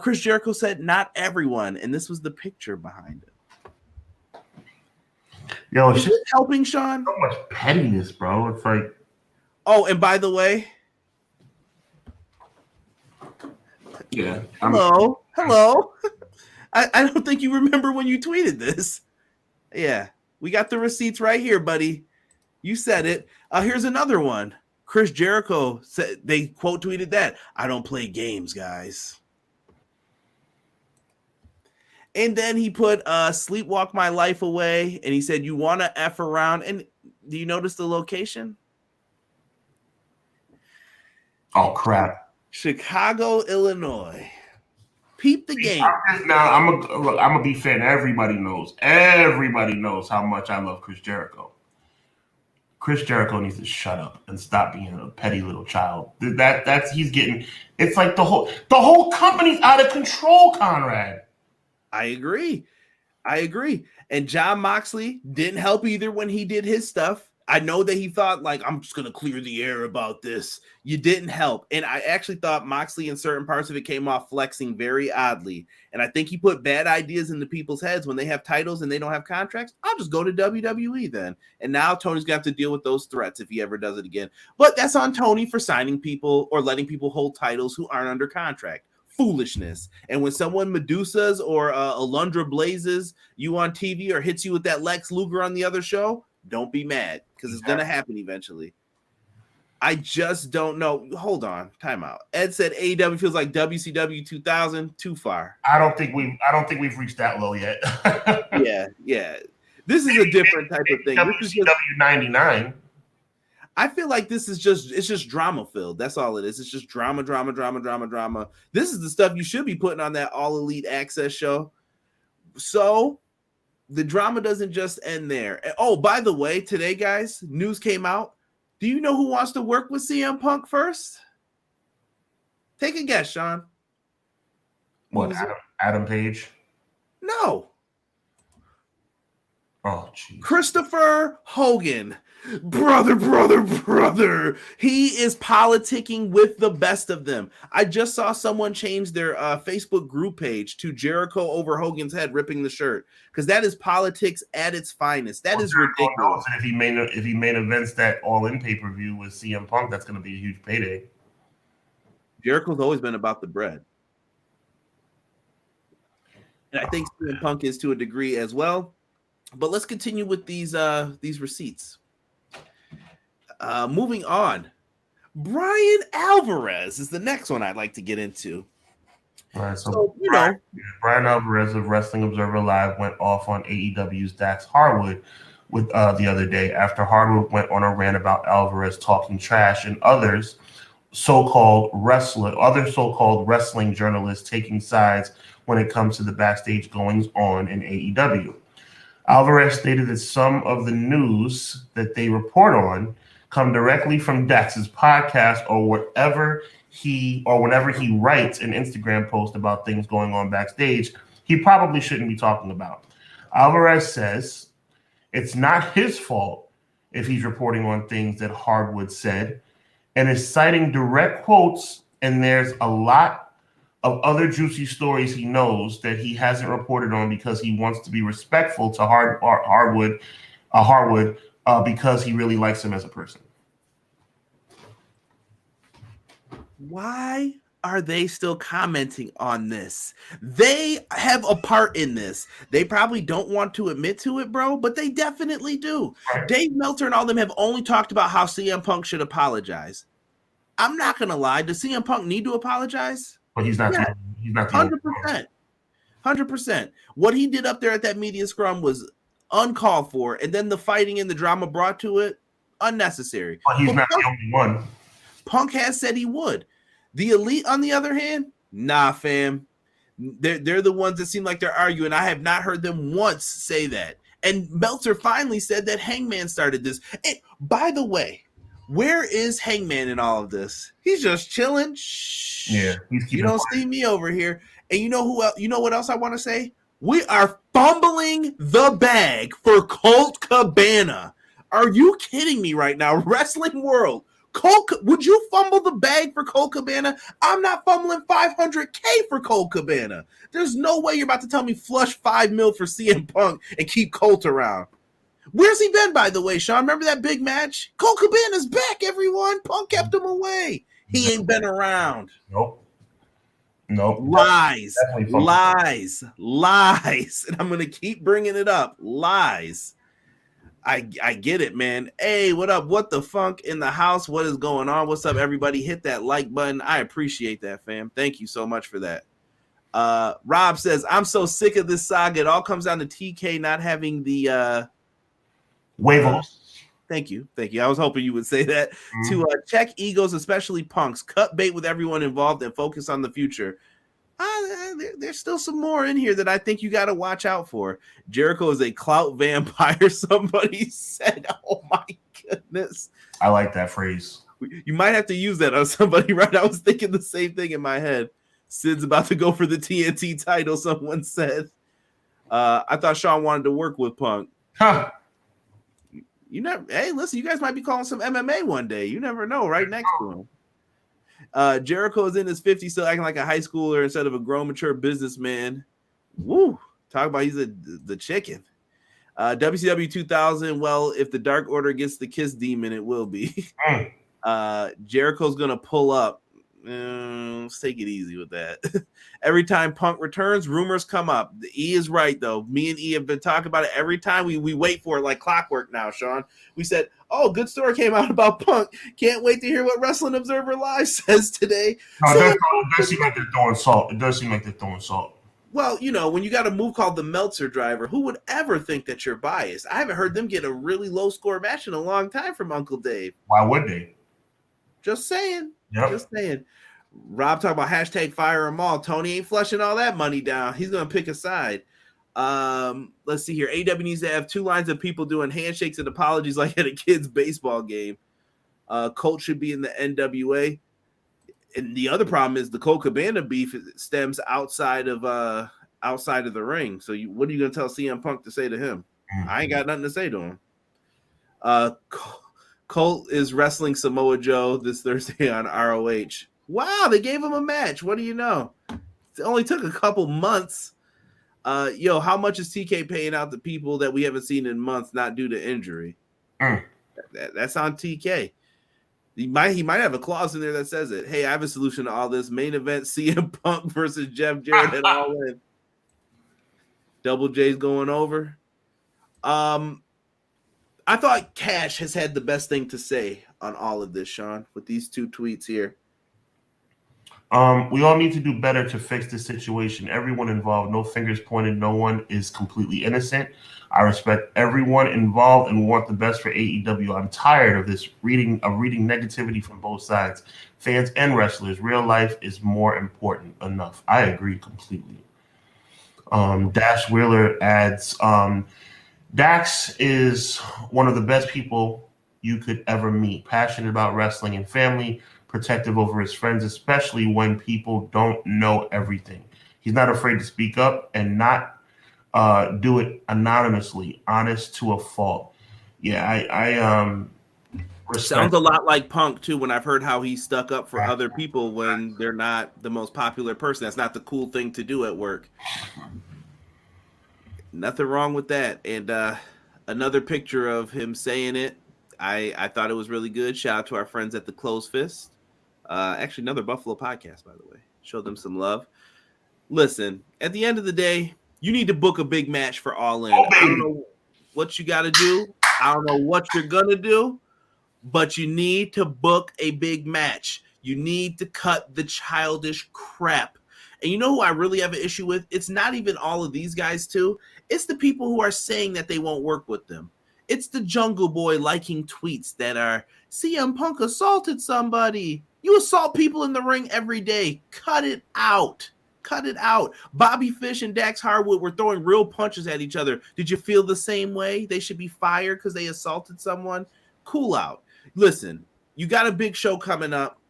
Chris Jericho said, not everyone, and this was the picture behind it. Yo, is it helping, Sean? So much pettiness, bro. It's like, oh, and by the way, yeah. Hello. I don't think you remember when you tweeted this. Yeah, we got the receipts right here, buddy. You said it. Here's another one. Chris Jericho said they quote tweeted that. I don't play games, guys. And then he put sleepwalk my life away. And he said, you want to F around. And do you notice the location? Oh, crap. Chicago, Illinois. Peep the game. Now, I'm gonna be fair. Everybody knows how much I love Chris Jericho. Chris Jericho needs to shut up and stop being a petty little child. He's getting. It's like the whole company's out of control, Conrad. I agree. And John Moxley didn't help either when he did his stuff. I know that he thought, like, I'm just going to clear the air about this. You didn't help. And I actually thought Moxley in certain parts of it came off flexing very oddly. And I think he put bad ideas into people's heads when they have titles and they don't have contracts. I'll just go to WWE then. And now Tony's got to deal with those threats if he ever does it again. But that's on Tony for signing people or letting people hold titles who aren't under contract. Foolishness. And when someone Medusas or Alundra Blazes you on TV or hits you with that Lex Luger on the other show, don't be mad because it's going to happen eventually. I just don't know. Hold on. Time out. Ed said AEW feels like WCW 2000. Too far. I don't think we've reached that low yet. Yeah. This is a different type of thing. WCW 99. I feel like it's just drama filled. That's all it is. It's just drama. This is the stuff you should be putting on that All Elite Access show. So the drama doesn't just end there. Oh, by the way, today, guys, news came out. Do you know who wants to work with CM Punk first? Take a guess, Sean. What, Adam Page? No. Oh, jeez. Christopher Hogan. Brother. He is politicking with the best of them. I just saw someone change their Facebook group page to Jericho over Hogan's head ripping the shirt because that is politics at its finest. That is ridiculous. And if he main events that All-In pay-per-view with CM Punk, that's going to be a huge payday. Jericho's always been about the bread. And I think CM Punk is to a degree as well. But let's continue with these receipts. Moving on, Brian Alvarez is the next one I'd like to get into. All right, so Brian Alvarez of Wrestling Observer Live went off on AEW's Dax Harwood with the other day after Harwood went on a rant about Alvarez talking trash and other so-called wrestling journalists taking sides when it comes to the backstage goings on in AEW. Alvarez stated that some of the news that they report on come directly from Dax's podcast or whenever he writes an Instagram post about things going on backstage he probably shouldn't be talking about. Alvarez says it's not his fault if he's reporting on things that Hardwood said and is citing direct quotes, and there's a lot of other juicy stories he knows that he hasn't reported on because he wants to be respectful to Harwood because he really likes him as a person. Why are they still commenting on this? They have a part in this. They probably don't want to admit to it, bro, but they definitely do. Right. Dave Meltzer and all them have only talked about how CM Punk should apologize. I'm not going to lie. Does CM Punk need to apologize? But he's not. Yeah. He's not. 100%. 100%. What he did up there at that media scrum was uncalled for, and then the fighting and the drama brought to it, unnecessary. But he's not the only one. Punk has said he would. The Elite, on the other hand, nah, fam. They're the ones that seem like they're arguing. I have not heard them once say that. And Meltzer finally said that Hangman started this. And by the way, where is Hangman in all of this? He's just chilling. Shh. Yeah, you don't see me over here. And you know who else? You know what else I want to say? We are fumbling the bag for Colt Cabana. Are you kidding me right now? Wrestling World. Would you fumble the bag for Colt Cabana? I'm not fumbling $500K for Colt Cabana. There's no way you're about to tell me flush $5 million for CM Punk and keep Colt around. Where's he been, by the way, Sean? Remember that big match? Colt Cabana's back, everyone. Punk kept him away. He ain't been around. Nope. Lies. And I'm going to keep bringing it up. Lies. I get it, man. Hey, what up? What the funk in the house? What is going on? What's up, everybody? Hit that like button. I appreciate that, fam. Thank you so much for that. Rob says, I'm so sick of this saga. It all comes down to TK not having the huevos. Thank you. I was hoping you would say that. To check egos, especially Punk's, cut bait with everyone involved and focus on the future. There's still some more in here that I think you got to watch out for. Jericho is a clout vampire, somebody said. Oh, my goodness. I like that phrase. You might have to use that on somebody, right? I was thinking the same thing in my head. Sid's about to go for the TNT title, someone said. I thought Sean wanted to work with Punk. Huh. Hey, listen, you guys might be calling some MMA one day. You never know, right next to him. Jericho is in his 50s, still acting like a high schooler instead of a grown, mature businessman. Woo! Talk about he's the chicken. WCW 2000. Well, if the Dark Order gets the Kiss Demon, it will be. Jericho's gonna pull up. Let's take it easy with that. Every time Punk returns, rumors come up. The E is right, though. Me and E have been talking about it every time we wait for it like clockwork now, Sean. We said, oh, good story came out about Punk. Can't wait to hear what Wrestling Observer Live says today. It does seem like they're throwing salt. Well, when you got a move called the Meltzer Driver, who would ever think that you're biased? I haven't heard them get a really low score match in a long time from Uncle Dave. Why would they? Just saying. Yep. Just saying. Rob talking about hashtag fire them all. Tony ain't flushing all that money down. He's going to pick a side. Let's see here. AW needs to have 2 lines of people doing handshakes and apologies like at a kid's baseball game. Colt should be in the NWA. And the other problem is the Colt Cabana beef stems outside of the ring. So what are you going to tell CM Punk to say to him? I ain't got nothing to say to him. Colt is wrestling Samoa Joe this Thursday on ROH. Wow, they gave him a match. What do you know? It only took a couple months. How much is TK paying out to people that we haven't seen in months, not due to injury? That's on TK. He might have a clause in there that says it. Hey, I have a solution to all this. Main event: CM Punk versus Jeff Jarrett at All In. Double J's going over. I thought Cash has had the best thing to say on all of this, Sean, with these 2 tweets here. We all need to do better to fix this situation. Everyone involved, no fingers pointed, no one is completely innocent. I respect everyone involved and want the best for AEW. I'm tired of this reading negativity from both sides, fans and wrestlers. Real life is more important. Enough. I agree completely. Dash Wheeler adds, Dax is one of the best people you could ever meet. Passionate about wrestling and family, protective over his friends, especially when people don't know everything. He's not afraid to speak up and not do it anonymously, honest to a fault. Yeah, I respect. Sounds a lot like Punk too. When I've heard how he stuck up for other people when they're not the most popular person, that's not the cool thing to do at work. Nothing wrong with that. And another picture of him saying it. I thought it was really good. Shout out to our friends at the Closed Fist. Actually, another Buffalo podcast, by the way. Show them some love. Listen, at the end of the day, you need to book a big match for All In. I don't know what you got to do. I don't know what you're going to do, but you need to book a big match. You need to cut the childish crap. And you know who I really have an issue with? It's not even all of these guys, too. It's the people who are saying that they won't work with them. It's the Jungle Boy liking tweets that are, CM Punk assaulted somebody. You assault people in the ring every day. Cut it out. Cut it out. Bobby Fish and Dax Harwood were throwing real punches at each other. Did you feel the same way? They should be fired because they assaulted someone? Cool out. Listen, you got a big show coming up.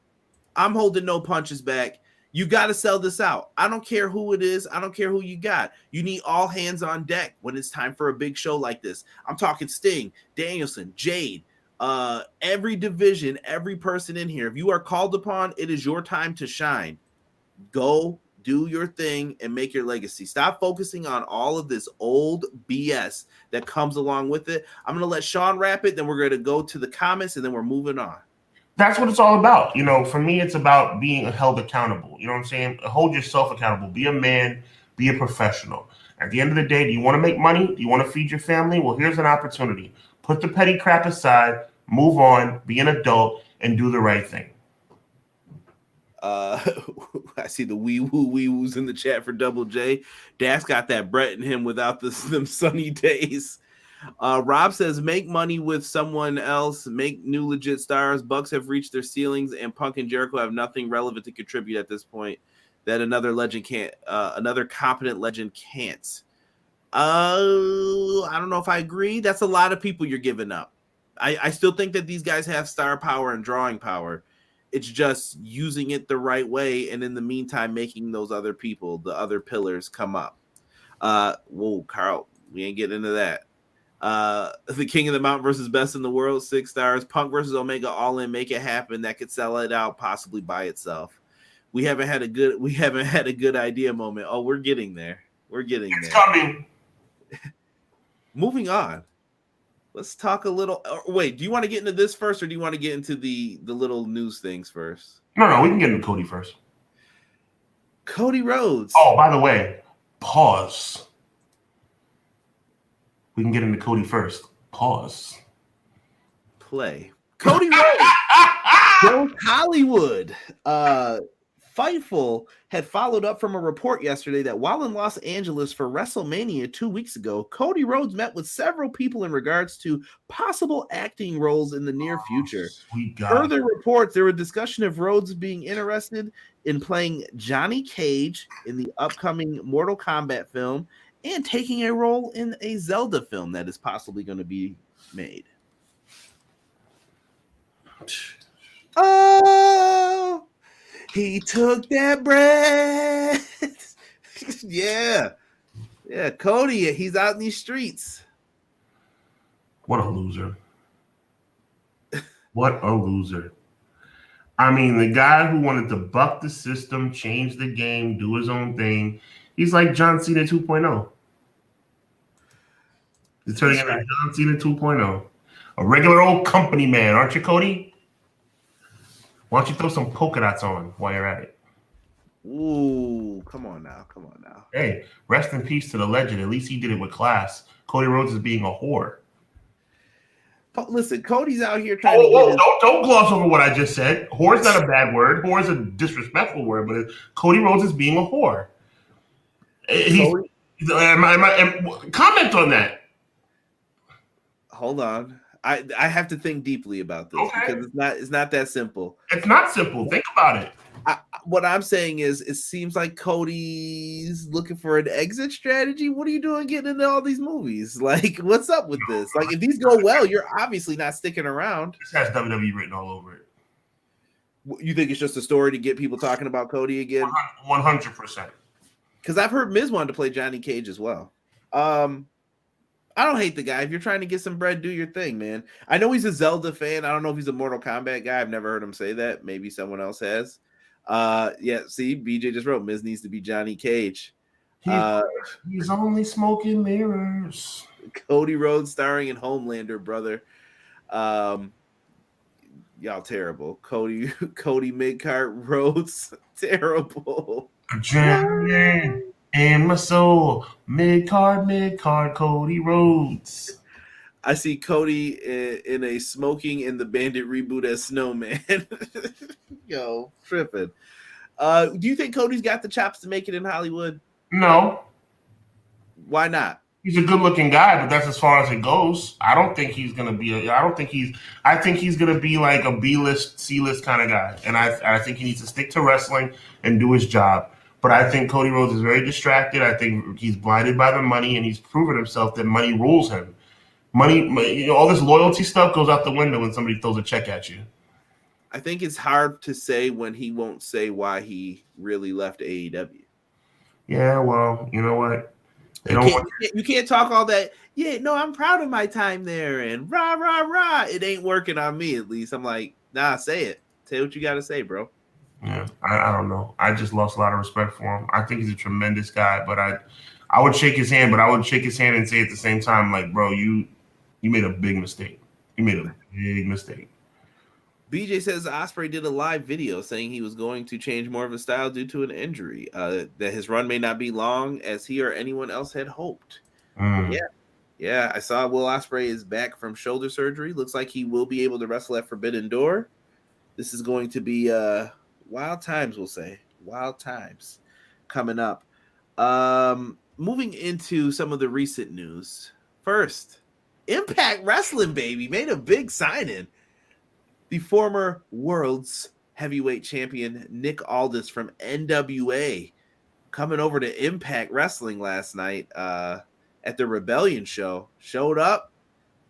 I'm holding no punches back. You got to sell this out. I don't care who it is. I don't care who you got. You need all hands on deck when it's time for a big show like this. I'm talking Sting, Danielson, Jade, every division, every person in here. If you are called upon, it is your time to shine. Go do your thing and make your legacy. Stop focusing on all of this old BS that comes along with it. I'm going to let Sean wrap it. Then we're going to go to the comments and then we're moving on. That's what it's all about. You know, for me, it's about being held accountable. You know what I'm saying? Hold yourself accountable. Be a man. Be a professional. At the end of the day, do you want to make money? Do you want to feed your family? Well, here's an opportunity. Put the petty crap aside, move on, be an adult, and do the right thing. I see the wee woos in the chat for Double J. Das got that Bret in him without them sunny days. Rob says, make money with someone else, make new legit stars. Bucks have reached their ceilings, and Punk and Jericho have nothing relevant to contribute at this point that another legend can't, another competent legend can't. I don't know if I agree. That's a lot of people you're giving up. I still think that these guys have star power and drawing power. It's just using it the right way, and in the meantime, making those other people, the other pillars, come up. Whoa, Carl, we ain't getting into that. The King of the Mountain versus Best in the World, 6 stars. Punk versus Omega, All In, make it happen. That could sell it out possibly by itself. We haven't had a good idea moment. Oh, we're getting there. It's coming. Moving on. Let's talk a little. Wait, do you want to get into this first, or do you want to get into the little news things first? No, we can get into Cody first. Cody Rhodes. Oh, by the way, pause. We can get into Cody first. Pause. Play. Cody Rhodes. Goes Hollywood. Fightful had followed up from a report yesterday that while in Los Angeles for WrestleMania 2 weeks ago, Cody Rhodes met with several people in regards to possible acting roles in the near future. Further reports, there were discussion of Rhodes being interested in playing Johnny Cage in the upcoming Mortal Kombat film and taking a role in a Zelda film that is possibly going to be made. Oh, he took that breath. Yeah, Cody, he's out in these streets. What a loser. What a loser. I mean, the guy who wanted to buck the system, change the game, do his own thing, he's like John Cena 2.0. He's turning into John Cena 2.0. A regular old company man, aren't you, Cody? Why don't you throw some polka dots on while you're at it? Ooh, come on now. Hey, rest in peace to the legend. At least he did it with class. Cody Rhodes is being a whore. Listen, Cody's out here trying to don't gloss over what I just said. Whore is not a bad word. Whore is a disrespectful word, but Cody Rhodes is being a whore. Comment on that. Hold on. I have to think deeply about this because it's not that simple. It's not simple. Think about it. What I'm saying is, it seems like Cody's looking for an exit strategy. What are you doing getting into all these movies? Like, what's up with this? Like, if these go well, you're obviously not sticking around. This has WWE written all over it. You think it's just a story to get people talking about Cody again? 100%. Because I've heard Miz wanted to play Johnny Cage as well. I don't hate the guy. If you're trying to get some bread, do your thing, man. I know he's a Zelda fan. I don't know if he's a Mortal Kombat guy. I've never heard him say that. Maybe someone else has. Yeah, see, BJ just wrote Miz needs to be Johnny Cage. He's only smoking mirrors. Cody Rhodes starring in Homelander, brother. Y'all terrible. Cody mid-card Rhodes, terrible. Adrenaline in my soul. Mid-card, Cody Rhodes. I see Cody in a Smoking in the Bandit reboot as Snowman. Yo, tripping. Do you think Cody's got the chops to make it in Hollywood? No. Why not? He's a good-looking guy, but that's as far as it goes. I don't think he's going to be I think he's going to be like a B-list, C-list kind of guy. And I think he needs to stick to wrestling and do his job. But I think Cody Rhodes is very distracted. I think he's blinded by the money, and he's proven himself that money rules him. Money, all this loyalty stuff goes out the window when somebody throws a check at you. I think it's hard to say when he won't say why he really left AEW. Yeah, well, you know what? You can't talk all that. Yeah, no, I'm proud of my time there, and rah, rah, rah. It ain't working on me, at least. I'm like, nah, say it. Say what you got to say, bro. Yeah, I don't know. I just lost a lot of respect for him. I think he's a tremendous guy, but I would shake his hand, but I would shake his hand and say at the same time, like, bro, you made a big mistake. You made a big mistake. BJ says Ospreay did a live video saying he was going to change more of his style due to an injury, that his run may not be long as he or anyone else had hoped. Yeah. I saw Will Ospreay is back from shoulder surgery. Looks like he will be able to wrestle at Forbidden Door. This is going to be wild times, we'll say. Wild times coming up. Moving into some of the recent news. First, Impact Wrestling, baby, made a big signing. The former world's heavyweight champion, Nick Aldis from NWA, coming over to Impact Wrestling last night at the Rebellion show. Showed up,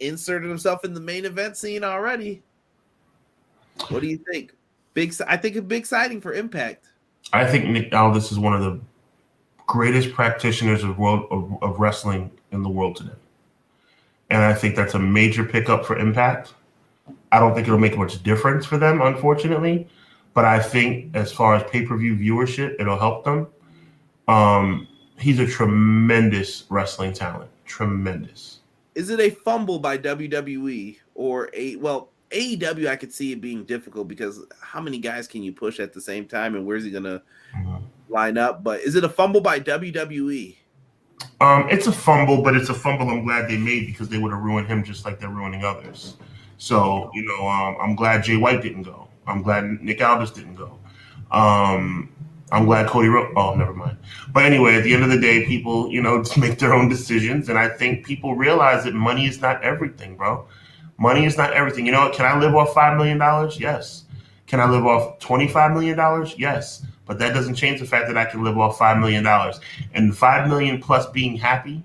inserted himself in the main event scene already. What do you think? I think a big signing for Impact. I think Nick Aldis is one of the greatest practitioners of wrestling in the world today. And I think that's a major pickup for Impact. I don't think it'll make much difference for them, unfortunately. But I think as far as pay-per-view viewership, it'll help them. He's a tremendous wrestling talent. Tremendous. Is it a fumble by WWE or AEW? I could see it being difficult because how many guys can you push at the same time and where's he going to line up? But is it a fumble by WWE? It's a fumble, but it's a fumble I'm glad they made because they would have ruined him just like they're ruining others. So, I'm glad Jay White didn't go. I'm glad Nick Aldis didn't go. I'm glad Cody Rhodes. Oh, never mind. But anyway, at the end of the day, people, make their own decisions. And I think people realize that money is not everything, bro. Money is not everything. You know what? Can I live off $5 million? Yes. Can I live off $25 million? Yes. But that doesn't change the fact that I can live off $5 million. And $5 million plus being happy,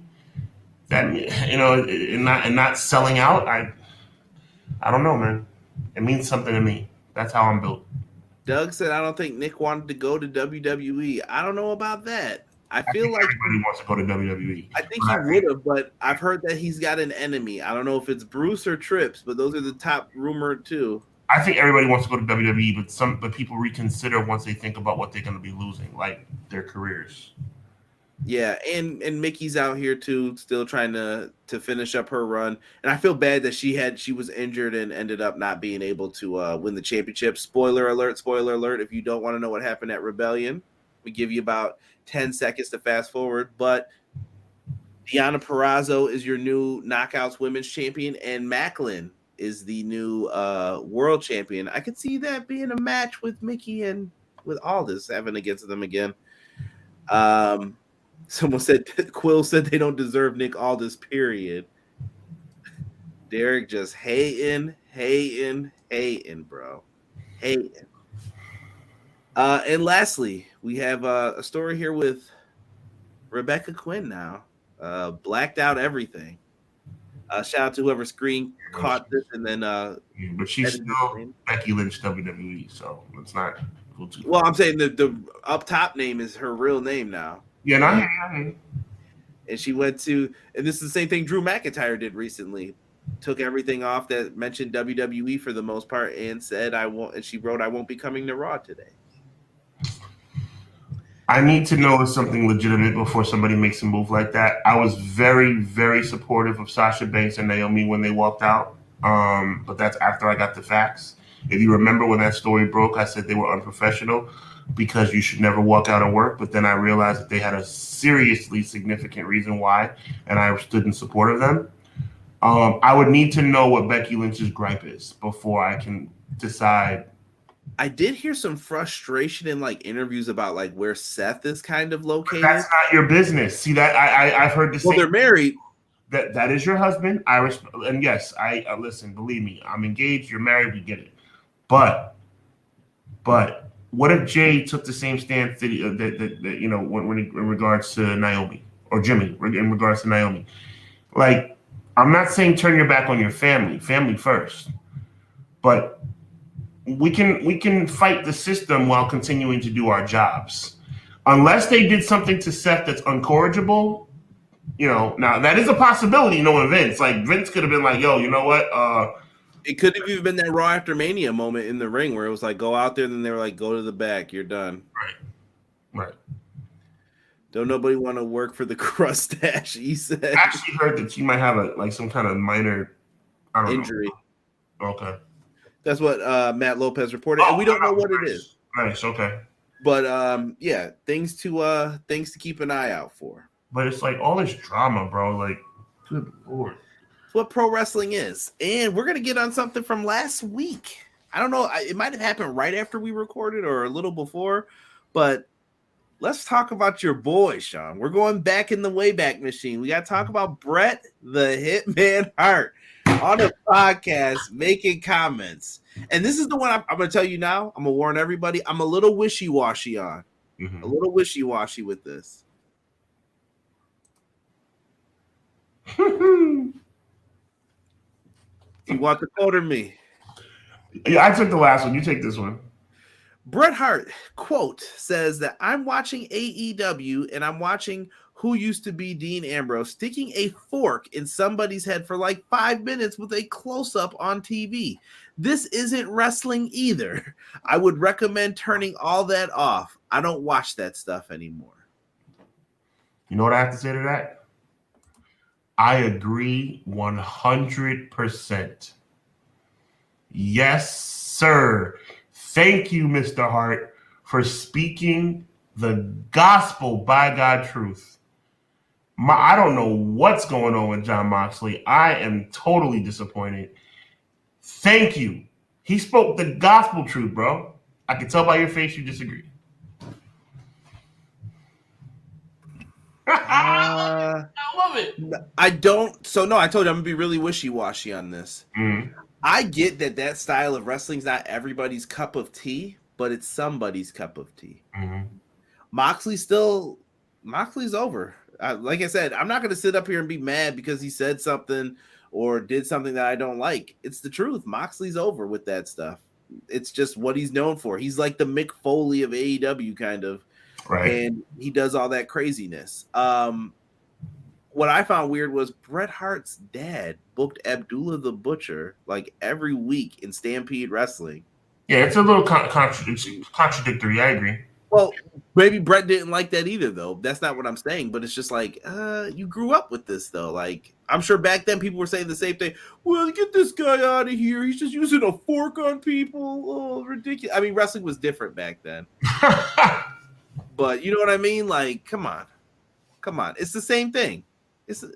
that, and not selling out, I don't know, man. It means something to me. That's how I'm built. Doug said, I don't think Nick wanted to go to WWE. I don't know about that. I feel like everybody wants to go to WWE. I think he would have, but I've heard that he's got an enemy. I don't know if it's Bruce or Trips, but those are the top rumored too. I think everybody wants to go to WWE, but people reconsider once they think about what they're going to be losing, like their careers. Yeah, and Mickey's out here too, still trying to finish up her run. And I feel bad that she was injured and ended up not being able to win the championship. Spoiler alert, if you don't want to know what happened at Rebellion, we give you about 10 seconds to fast forward. But Deonna Purrazzo is your new Knockouts Women's Champion, and Macklin is the new World Champion. I could see that being a match with Mickey and with Aldis having against them again. Someone said, Quill said they don't deserve Nick Aldis, period. Derek just hating, bro. Hating. And lastly, we have a story here with Rebecca Quinn now. Blacked out everything. Shout out to whoever screen caught this and then but she's edited still it. Becky Lynch WWE, so let's not go too far. Well, I'm saying the up top name is her real name now. Yeah, no, And she went to, and this is the same thing Drew McIntyre did recently. Took everything off that mentioned WWE for the most part and said, I won't, and she wrote, I won't be coming to Raw today. I need to know if something legitimate before somebody makes a move like that. I was very, very supportive of Sasha Banks and Naomi when they walked out. But that's after I got the facts. If you remember when that story broke, I said they were unprofessional because you should never walk out of work. But then I realized that they had a seriously significant reason why, and I stood in support of them. I would need to know what Becky Lynch's gripe is before I can decide. I did hear some frustration in like interviews about like where Seth is kind of located. But that's not your business. See that I've heard the same. Well, they're married. That is your husband. And yes, I listen. Believe me, I'm engaged. You're married. We get it. But what if Jay took the same stance that you know when in regards to Naomi or Jimmy in regards to Naomi? Like, I'm not saying turn your back on your family first, but we can fight the system while continuing to do our jobs. Unless they did something to Seth that's incorrigible, you know. Now that is a possibility, you know, with Vince. Like Vince could have been like, "Yo, you know what? It could have even been that Raw After Mania moment in the ring where it was like, go out there, and then they were like, go to the back, you're done." Right. Don't nobody want to work for the Crustache, he said. I actually heard that she might have some kind of minor injury. Know. Okay. That's what Matt Lopez reported, and we don't know what it is. Nice, okay. But yeah, things to keep an eye out for. But it's like all this drama, bro. Like, good Lord. It's what pro wrestling is. And we're gonna get on something from last week. I don't know, it might have happened right after we recorded or a little before, but let's talk about your boy, Sean. We're going back in the Wayback Machine. We got to talk about Bret the Hitman Hart on a podcast making comments. And this is the one I'm going to tell you now. I'm going to warn everybody. I'm a little wishy-washy on. Mm-hmm. A little wishy-washy with this. You want the quote or me? Yeah, I took the last one. You take this one. Bret Hart, quote, says that I'm watching AEW and I'm watching who used to be Dean Ambrose sticking a fork in somebody's head for like 5 minutes with a close-up on TV. This isn't wrestling either. I would recommend turning all that off. I don't watch that stuff anymore. You know what I have to say to that? I agree 100%. Yes, sir. Thank you, Mr. Hart, for speaking the gospel by God truth. I don't know what's going on with Jon Moxley. I am totally disappointed. Thank you. He spoke the gospel truth, bro. I can tell by your face you disagree. I love it. I don't. So, no, I told you I'm going to be really wishy-washy on this. Mm-hmm. I get that style of wrestling's not everybody's cup of tea, but it's somebody's cup of tea. Mm-hmm. Moxley's over. Like I said, I'm not going to sit up here and be mad because he said something or did something that I don't like. It's the truth. Moxley's over with that stuff. It's just what he's known for. He's like the Mick Foley of AEW kind of, right? And he does all that craziness. What I found weird was Bret Hart's dad booked Abdullah the Butcher like every week in Stampede Wrestling. Yeah, it's a little contradictory. I agree. Well, maybe Bret didn't like that either, though. That's not what I'm saying. But it's just like, you grew up with this, though. Like, I'm sure back then people were saying the same thing. Well, get this guy out of here. He's just using a fork on people. Oh, ridiculous. I mean, wrestling was different back then. But you know what I mean? Like, come on. It's the same thing.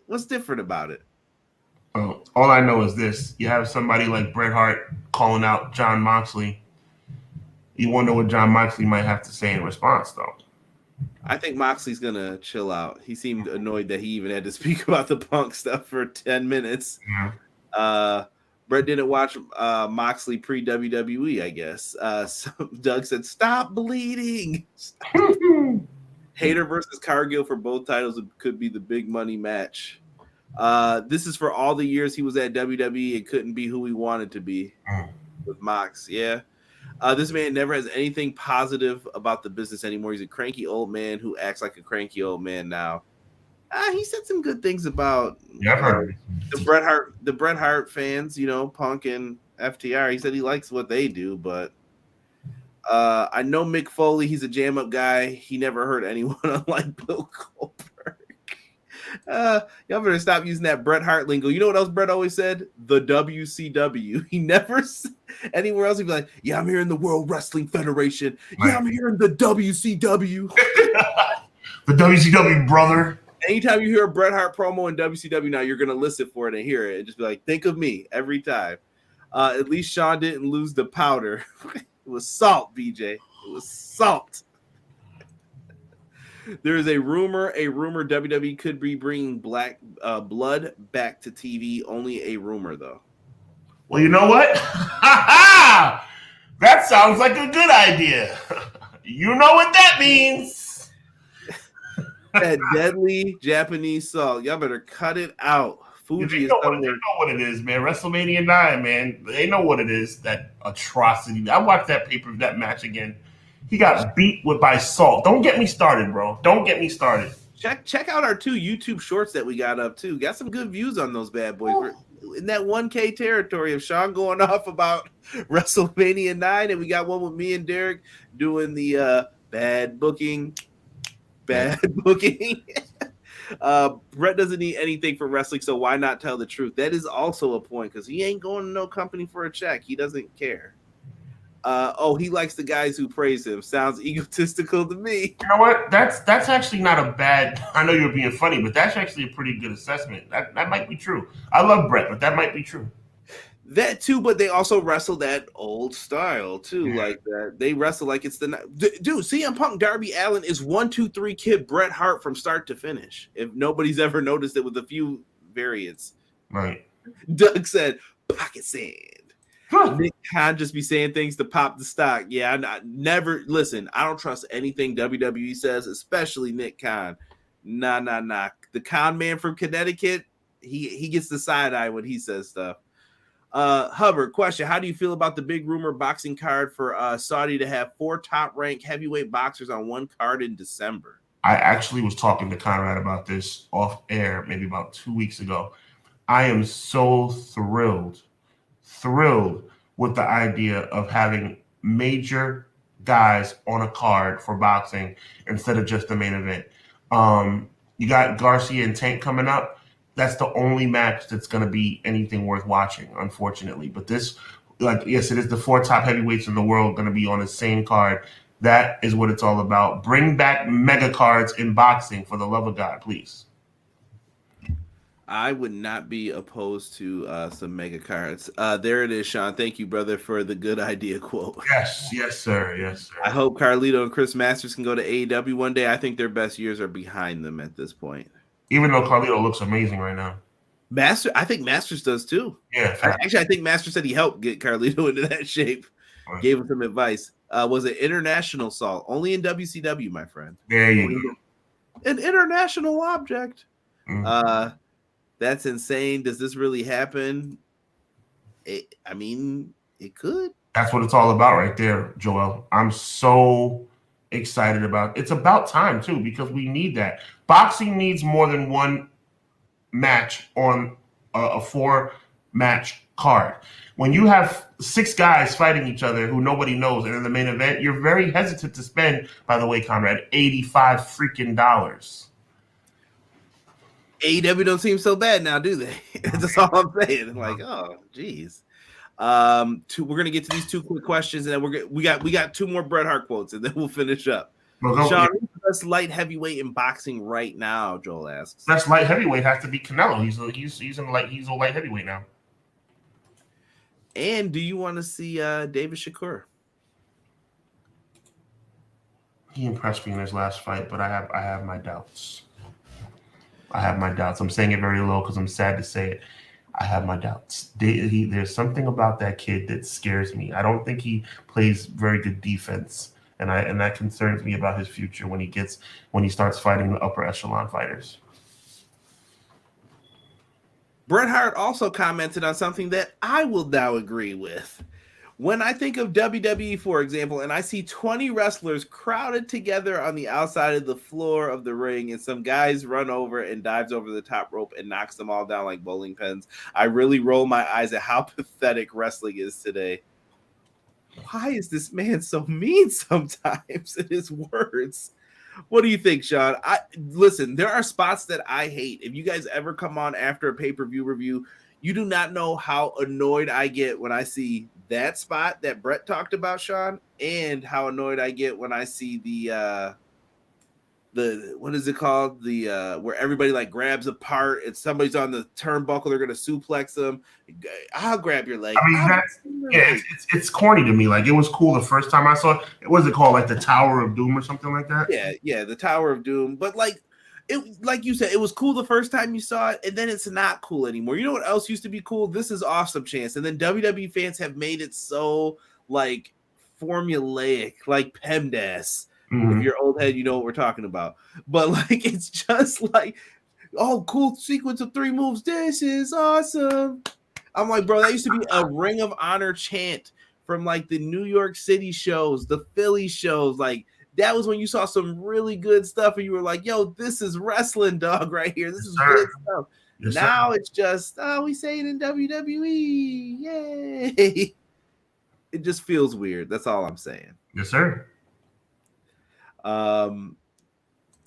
What's different about it? All I know is this. You have somebody like Bret Hart calling out Jon Moxley. You wonder what Jon Moxley might have to say in response, though. I think Moxley's going to chill out. He seemed annoyed that he even had to speak about the Punk stuff for 10 minutes. Yeah. Bret didn't watch Moxley pre WWE, I guess. So Doug said, "Stop bleeding." Hayter versus Cargill for both titles could be the big money match. This is for all the years he was at WWE and couldn't be who he wanted to be with Mox. Yeah. This man never has anything positive about the business anymore. He's a cranky old man who acts like a cranky old man now. He said some good things about the Bret Hart fans, Punk and FTR. He said he likes what they do, but I know Mick Foley. He's a jam up guy. He never hurt anyone, unlike Bill Goldberg. Y'all better stop using that Bret Hart lingo. You know what else Bret always said? The WCW. He never said anywhere else. He'd be like, "Yeah, I'm here in the World Wrestling Federation. Yeah, I'm here in the WCW." The WCW, brother. Anytime you hear a Bret Hart promo in WCW now, you're gonna listen for it and hear it and just be like, "Think of me every time." At least Shawn didn't lose the powder. It was salt, BJ. It was salt. There is a rumor WWE could be bringing Black Blood back to TV. Only a rumor, though. Well, you know what? That sounds like a good idea. You know what that means. That deadly Japanese salt. Y'all better cut it out. Fuji is somewhere. They know what it is, man. WrestleMania 9, man. They know what it is. That atrocity. I watched that match again. He got beat by salt. Don't get me started, bro. Don't get me started. Check out our 2 YouTube shorts that we got up too. Got some good views on those bad boys. We're in that 1K territory of Sean going off about WrestleMania 9, and we got one with me and Derek doing the bad booking. Bret doesn't need anything for wrestling, so why not tell the truth? That is also a point, because he ain't going to no company for a check. He doesn't care. He likes the guys who praise him. Sounds egotistical to me. You know what? That's actually not a bad. I know you're being funny, but that's actually a pretty good assessment. That might be true. I love Bret, but that might be true. That too, but they also wrestle that old style too, like that. They wrestle like it's the dude. CM Punk Darby Allin is 1, 2, 3 kid Bret Hart from start to finish. If nobody's ever noticed it, with a few variants. Right. Doug said, "Pocket sand." Nick Khan just be saying things to pop the stock. Yeah, I never listen. I don't trust anything WWE says, especially Nick Khan. Nah. The con man from Connecticut, he gets the side eye when he says stuff. Hubbard, question: how do you feel about the big rumor boxing card for Saudi to have 4 top-ranked heavyweight boxers on one card in December? I actually was talking to Conrad about this off air maybe about 2 weeks ago. I am so thrilled with the idea of having major guys on a card for boxing instead of just the main event. You got Garcia and Tank coming up. That's the only match that's going to be anything worth watching, unfortunately. But this, yes, it is the 4 top heavyweights in the world going to be on the same card. That is what it's all about. Bring back mega cards in boxing, for the love of God, please. I would not be opposed to some mega cards. There it is, Sean. Thank you, brother, for the good idea quote. Yes, sir. I hope Carlito and Chris Masters can go to AEW one day. I think their best years are behind them at this point. Even though Carlito looks amazing right now. I think Masters does too. Yeah. I think Masters said he helped get Carlito into that shape. Right. Gave him some advice. Was it international salt? Only in WCW, my friend. There you go. An international object. Mm-hmm. That's insane. Does this really happen? It could. That's what it's all about right there, Joel. I'm so excited about it. It's about time, too, because we need that. Boxing needs more than one match on a 4-match card. When you have 6 guys fighting each other who nobody knows, and in the main event, you're very hesitant to spend, by the way, Conrad, $85 freaking dollars. AEW don't seem so bad now, do they? That's all I'm saying. Like, oh, geez. We're gonna get to these 2 quick questions, and then we got 2 more Bret Hart quotes, and then we'll finish up. Sean, who's the best light heavyweight in boxing right now? Joel asks. Best light heavyweight has to be Canelo. He's a light heavyweight now. And do you want to see David Shakur? He impressed me in his last fight, but I have my doubts. I'm saying it very low because I'm sad to say it. I have my doubts. There's something about that kid that scares me. I don't think he plays very good defense, and that concerns me about his future when he starts fighting the upper echelon fighters. Bret Hart also commented on something that I will now agree with. When I think of WWE, for example, and I see 20 wrestlers crowded together on the outside of the floor of the ring, and some guys run over and dives over the top rope and knocks them all down like bowling pins, I really roll my eyes at how pathetic wrestling is today. Why is this man so mean sometimes in his words? What do you think, Sean? Listen, there are spots that I hate. If you guys ever come on after a pay-per-view review, you do not know how annoyed I get when I see that spot that Bret talked about, Sean, and how annoyed I get when I see the what is it called? The where everybody like grabs a part and somebody's on the turnbuckle, they're gonna suplex them. I'll grab your leg. I mean, it's corny to me. Like, it was cool the first time I saw it. What was it called? Like the Tower of Doom or something like that? Yeah, the Tower of Doom. But like you said, it was cool the first time you saw it, and then it's not cool anymore. You know what else used to be cool? This is Awesome Chance. And then WWE fans have made it so like formulaic, like PEMDAS. Mm-hmm. If you're old head, you know what we're talking about. But like, it's just like, oh, cool sequence of 3 moves. This is awesome. I'm like, bro, that used to be a Ring of Honor chant from like the New York City shows, the Philly shows. Like, that was when you saw some really good stuff and you were like, yo, this is wrestling, dog, right here. This is good stuff. Yes, now it's just, oh, we say it in WWE. Yay. It just feels weird. That's all I'm saying. Yes, sir.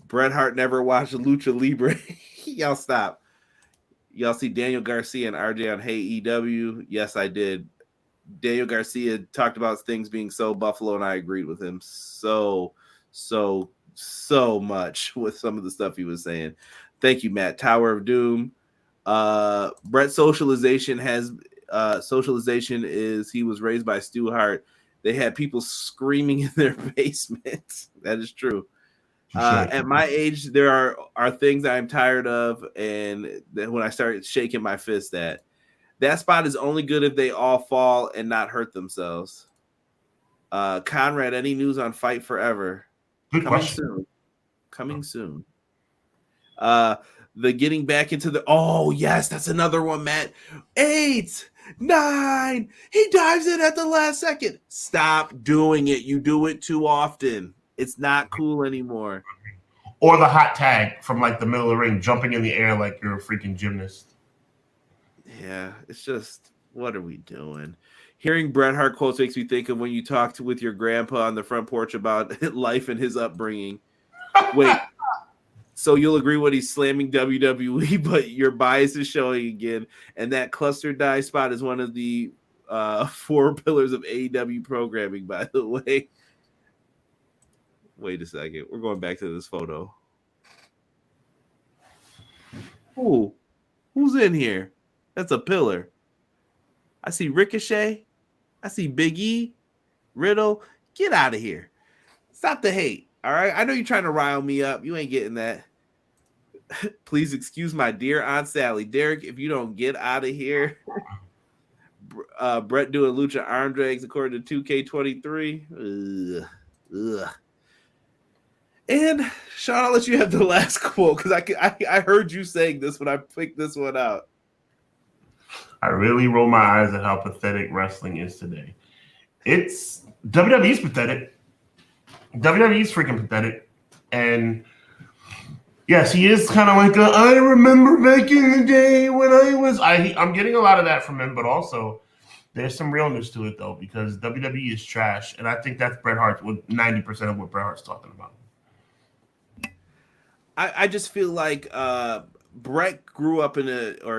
Bret Hart never watched Lucha Libre. Y'all stop. Y'all see Daniel Garcia and RJ on Hey EW? Yes, I did. Daniel Garcia talked about things being so Buffalo, and I agreed with him so much with some of the stuff he was saying. Thank you, Matt. Tower of Doom. Bret's socialization is he was raised by Stu Hart. They had people screaming in their basement. That is true. At my age, there are things I'm tired of, and then when I start shaking my fist at, that spot is only good if they all fall and not hurt themselves. Conrad, any news on Fight Forever? Good question. Coming soon. The getting back into the, oh yes, that's another one, Matt. 8, 9, he dives in at the last second. Stop doing it. You do it too often. It's not cool anymore. Or the hot tag from like the middle of the ring, jumping in the air like you're a freaking gymnast. Yeah, it's just, what are we doing? Hearing Bret Hart quotes makes me think of when you talked with your grandpa on the front porch about life and his upbringing. Wait, so you'll agree when he's slamming WWE, but your bias is showing again. And that cluster die spot is one of the 4 pillars of AEW programming, by the way. Wait a second. We're going back to this photo. Ooh, who's in here? That's a pillar. I see Ricochet. I see Big E. Riddle. Get out of here. Stop the hate. All right. I know you're trying to rile me up. You ain't getting that. Please excuse my dear Aunt Sally. Derek, if you don't get out of here. Bret doing lucha arm drags according to 2K23. Ugh. And Sean, I'll let you have the last quote because I heard you saying this when I picked this one out. I really roll my eyes at how pathetic wrestling is today. It's WWE's pathetic. WWE's freaking pathetic. And yes, he is kind of like I remember back in the day when I'm getting a lot of that from him, but also there's some realness to it though, because WWE is trash. And I think that's Bret Hart with 90% of what Bret Hart's talking about. I just feel like Bret grew up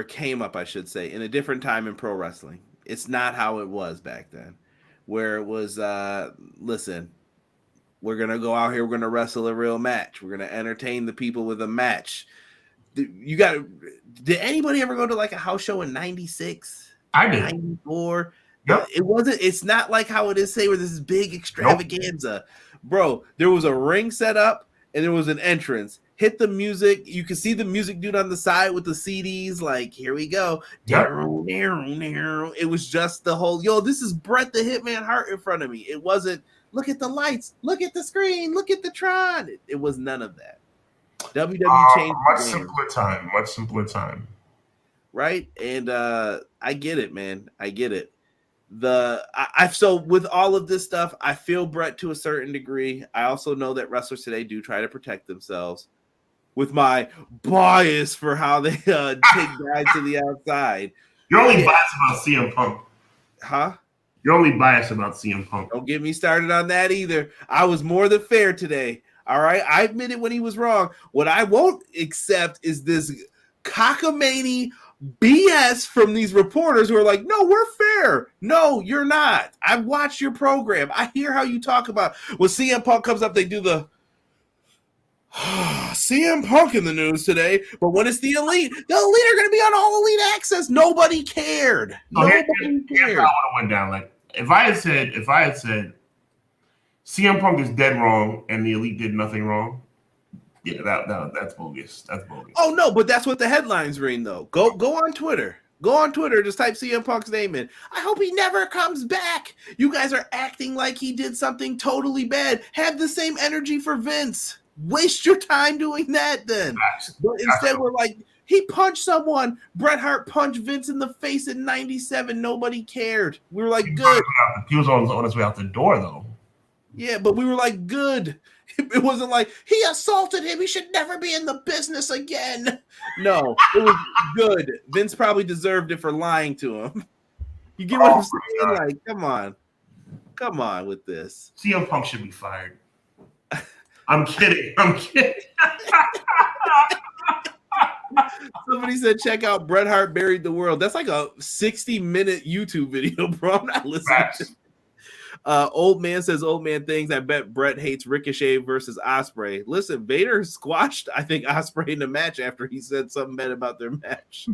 came up, I should say, in a different time in pro wrestling. It's not how it was back then, where it was, listen, we're going to go out here, we're going to wrestle a real match. We're going to entertain the people with a match. Did anybody ever go to like a house show in 96? I did. 94? Yep. It's not like how it is today where this is big extravaganza. Nope. Bro, there was a ring set up and there was an entrance. hit the music. You can see the music dude on the side with the CDs. Like, here we go. Yep. It was just the whole, yo, this is Bret the Hitman Hart in front of me. It wasn't, look at the lights, look at the screen, look at the Tron. It was none of that. WWE changed much simpler time. Right? And I get it, man. I get it. So with all of this stuff, I feel Bret to a certain degree. I also know that wrestlers today do try to protect themselves. With my bias for how they take guys to the outside. You're only biased about CM Punk. Huh? You're only biased about CM Punk. Don't get me started on that either. I was more than fair today. All right? I admitted when he was wrong. What I won't accept is this cockamamie BS from these reporters who are like, no, we're fair. No, you're not. I've watched your program. I hear how you talk about when CM Punk comes up, they do the CM Punk in the news today. But when it's the Elite are going to be on All Elite Access. Nobody cared. Nobody cared. Here's how it went down. Like if I had said CM Punk is dead wrong and the Elite did nothing wrong, yeah, that's bogus. That's bogus. Oh no, but that's what the headlines read though. Go on Twitter. Go on Twitter. Just type CM Punk's name in. I hope he never comes back. You guys are acting like he did something totally bad. Have the same energy for Vince. Waste your time doing that then. But instead we're like, he punched someone. Bret Hart punched Vince in the face in '97. Nobody cared. We were like, good. He was on his way out the door though. Yeah, but we were like, good. It wasn't like he assaulted him. He should never be in the business again. No, it was good. Vince probably deserved it for lying to him. You get what I'm saying? Like, come on with this. CM Punk should be fired. I'm kidding. Somebody said, check out Bret Hart Buried the World. That's like a 60-minute YouTube video, bro. I'm not listening to it. Old man says old man things. I bet Bret hates Ricochet versus Ospreay. Listen, Vader squashed, I think, Ospreay in the match after he said something bad about their match.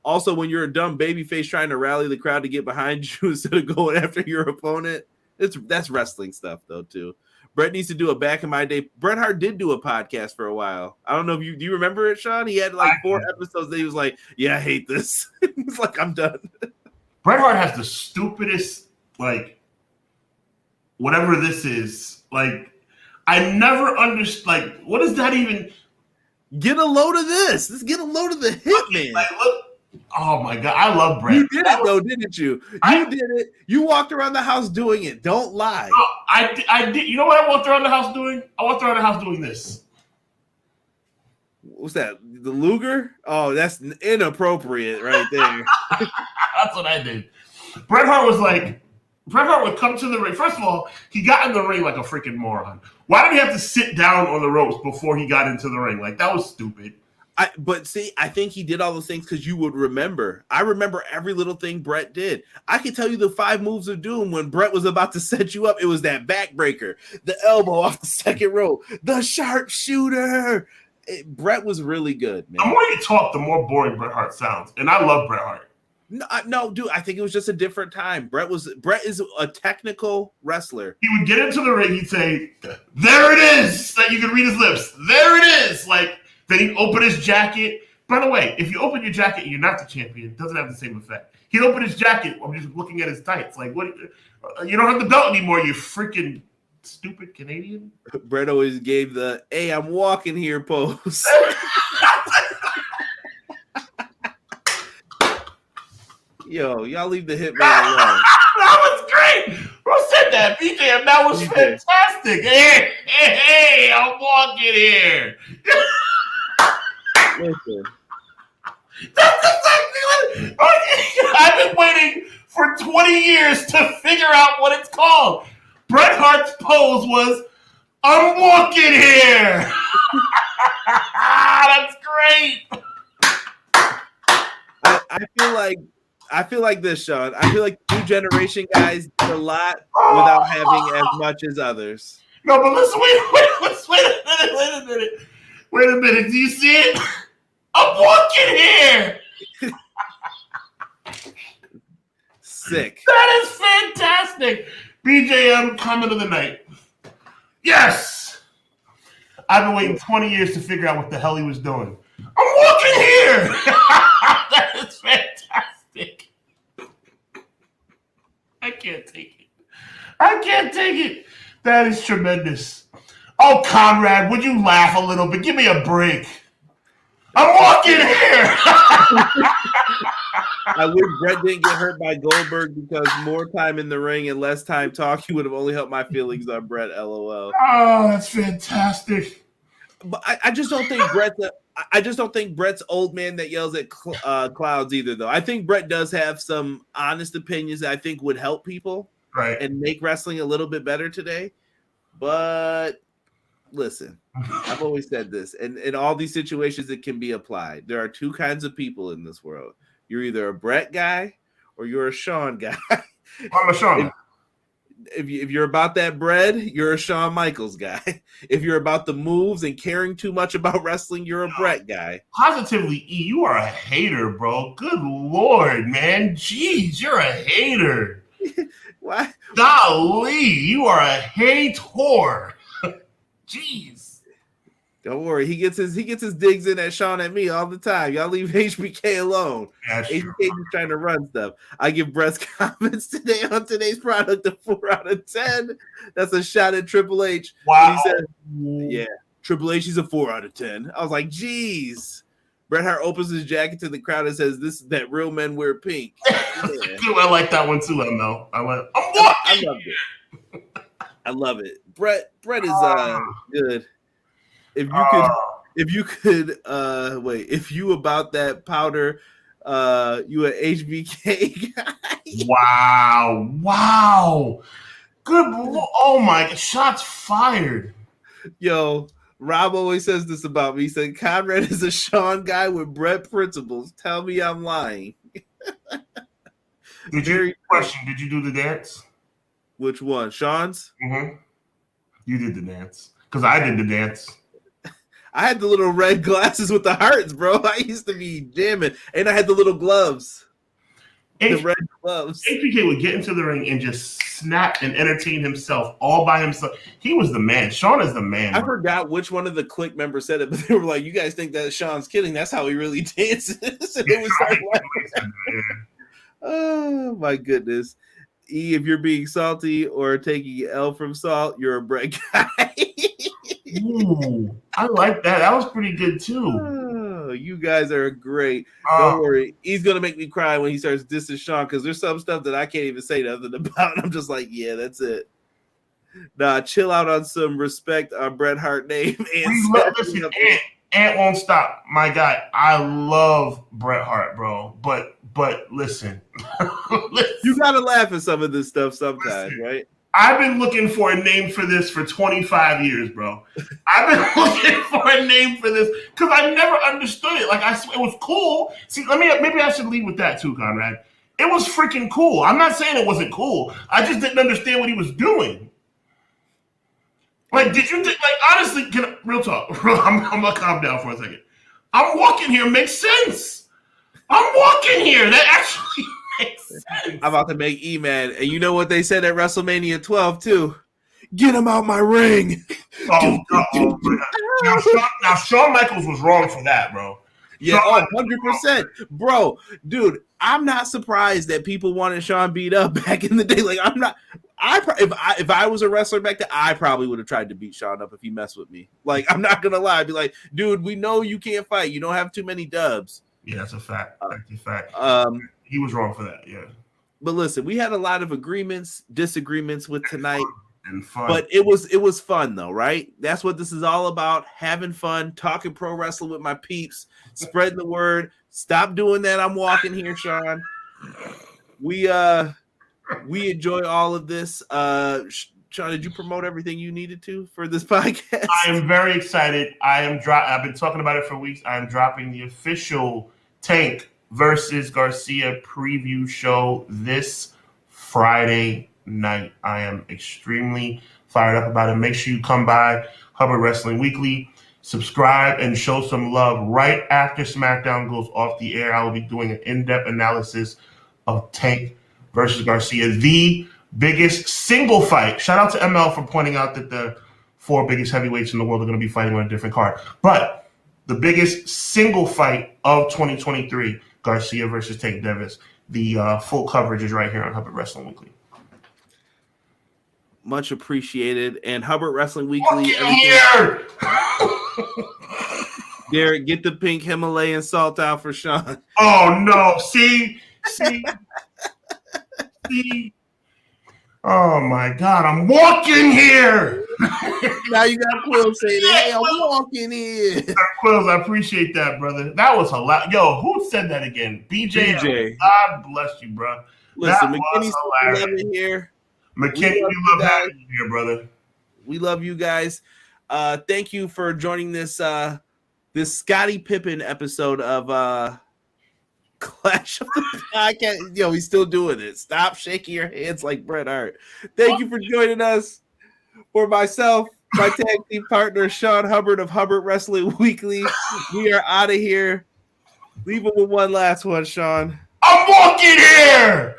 Also, when you're a dumb babyface trying to rally the crowd to get behind you instead of going after your opponent, that's wrestling stuff, though, too. Bret needs to do a back in my day. Bret Hart did do a podcast for a while. I don't know if do you remember it, Sean? He had like 4 episodes that he was like, yeah, I hate this. He was like, I'm done. Bret Hart has the stupidest, like, whatever this is. Like, I never understood. Like, what does that even? Get a load of this. Let's get a load of the Hitman. Like, look. Oh my God, I love Bret. You did it though, didn't you? You did it. You walked around the house doing it. Don't lie. No, I did. You know what I walked around the house doing? I walked around the house doing this. What's that? The Luger? Oh, that's inappropriate right there. That's what I did. Bret Hart would come to the ring. First of all, he got in the ring like a freaking moron. Why did he have to sit down on the ropes before he got into the ring? Like, that was stupid. But see, I think he did all those things because you would remember. I remember every little thing Bret did. I can tell you the 5 moves of doom when Bret was about to set you up. It was that backbreaker, the elbow off the second rope, the sharpshooter. Bret was really good, man. The more you talk, the more boring Bret Hart sounds. And I love Bret Hart. No, dude, I think it was just a different time. Bret is a technical wrestler. He would get into the ring, he'd say, there it is. Like, you could read his lips. There it is. Like, then he'd open his jacket. By the way, if you open your jacket and you're not the champion, it doesn't have the same effect. He'd open his jacket. I'm just looking at his tights. Like, what? You don't have the belt anymore, you freaking stupid Canadian. Bret always gave the, hey, I'm walking here pose. Yo, y'all leave the Hitman alone. That was great. Who said that? BJ, that was fantastic. Hey, I'm walking here. Listen. That's exactly what I've been waiting for 20 years to figure out what it's called. Bret Hart's pose was, I'm walking here. That's great. I feel like this, Sean. I feel like new generation guys did a lot without having as much as others. No, but listen, wait a minute. Do you see it? I'm walking here. Sick. That is fantastic. BJM comment of the night. Yes. I've been waiting 20 years to figure out what the hell he was doing. I'm walking here. That is fantastic. I can't take it. I can't take it. That is tremendous. Oh, Conrad, would you laugh a little bit? Give me a break. I'm walking here. I wish Bret didn't get hurt by Goldberg because more time in the ring and less time talking would have only helped my feelings on Bret. LOL. Oh, that's fantastic. But I just don't think Bret's old man that yells at clouds either, though. I think Bret does have some honest opinions that I think would help people and make wrestling a little bit better today. But listen, I've always said this, and in all these situations it can be applied. There are two kinds of people in this world. You're either a Bret guy or you're a Shawn guy. I'm a Shawn. If you're about that bread, you're a Shawn Michaels guy. If you're about the moves and caring too much about wrestling, you're a Bret guy. Positively, E, you are a hater, bro. Good Lord, man. Jeez, you're a hater. What? Golly, you are a hater. Jeez. Don't worry, he gets his digs in at Shawn at me all the time. Y'all leave HBK alone. HBK is trying to run stuff. I give Bret's comments today on today's product a 4 out of 10. That's a shot at Triple H. Wow. He said, yeah, Triple H is a 4 out of 10. I was like, geez. Bret Hart opens his jacket to the crowd and says, "This that real men wear pink." Yeah. I like that one too, ML. I loved it. I love it. Bret is good. If you about that powder, you an HBK guy. Wow. Good. Oh my God. Shots fired. Yo, Rob always says this about me. He said, Conrad is a Shawn guy with Bret principles. Tell me I'm lying. Did you do the dance? Which one? Shawn's? Mm-hmm. You did the dance. Because I did the dance. I had the little red glasses with the hearts, bro. I used to be jamming. And I had the little gloves. The red gloves. HBK would get into the ring and just snap and entertain himself all by himself. He was the man. Shawn is the man. I forgot which one of the Click members said it, but they were like, you guys think that Shawn's kidding. That's how he really dances. And it was like, oh, my goodness. E, if you're being salty or taking L from salt, you're a Bret guy. Ooh, I like that. That was pretty good too. Oh, you guys are great. Don't worry. He's going to make me cry when he starts dissing Shawn because there's some stuff that I can't even say nothing about. And I'm just like, yeah, that's it. Nah, chill out on some respect on Bret Hart name. Listen, Ant won't stop. My guy, I love Bret Hart, bro. But listen. You got to laugh at some of this stuff sometimes, right? I've been looking for a name for this for 25 years, bro. I've been looking for a name for this because I never understood it. Like, it was cool. See, maybe I should lead with that too, Conrad. It was freaking cool. I'm not saying it wasn't cool. I just didn't understand what he was doing. Like, did you think, like, honestly, real talk. I'm going to calm down for a second. I'm walking here makes sense. I'm walking here. That actually makes sense. I'm about to make E mad. And you know what they said at WrestleMania 12, too? Get him out my ring. Oh, now, Shawn Michaels was wrong for that, bro. Yeah, 100%. Bro, dude, I'm not surprised that people wanted Shawn beat up back in the day. Like, I'm not. If I was a wrestler back then, I probably would have tried to beat Shawn up if he messed with me. Like, I'm not gonna lie. I'd be like, dude, we know you can't fight. You don't have too many dubs. Yeah, that's a fact. That's a fact. He was wrong for that. Yeah. But listen, we had a lot of disagreements with tonight, and fun. But it was fun though, right? That's what this is all about: having fun, talking pro wrestling with my peeps, spreading the word. Stop doing that. I'm walking here, Shawn. We enjoy all of this. Shawn, did you promote everything you needed to for this podcast? I am very excited. I've been talking about it for weeks. I am dropping the official Tank versus Garcia preview show this Friday night. I am extremely fired up about it. Make sure you come by Hubbard Wrestling Weekly, subscribe, and show some love. Right after SmackDown goes off the air, I will be doing an in-depth analysis of Tank versus Garcia, the biggest single fight. Shout out to ML for pointing out that the 4 biggest heavyweights in the world are going to be fighting on a different card. But the biggest single fight of 2023, Garcia versus Tank Davis. The full coverage is right here on Hubbard Wrestling Weekly. Much appreciated. And Hubbard Wrestling Weekly. Here! Derek, get the pink Himalayan salt out for Sean. Oh, no. See? Oh, my God. I'm walking here. Now you got Quills saying, hey, I'm walking here. Quills, I appreciate that, brother. That was a lot. Yo, who said that again? BJ. God bless you, bro. Listen, McKinney's here. McKinney, we love having you here, brother. We love you guys. Thank you for joining this this Scottie Pippen episode of Clash of the Podcast. Yo, he's still doing it. Stop shaking your hands like Bret Hart. Thank you for joining us. For myself, my tag team partner, Sean Hubbard of Hubbard Wrestling Weekly, we are out of here. Leave it with one last one, Sean. I'm walking here.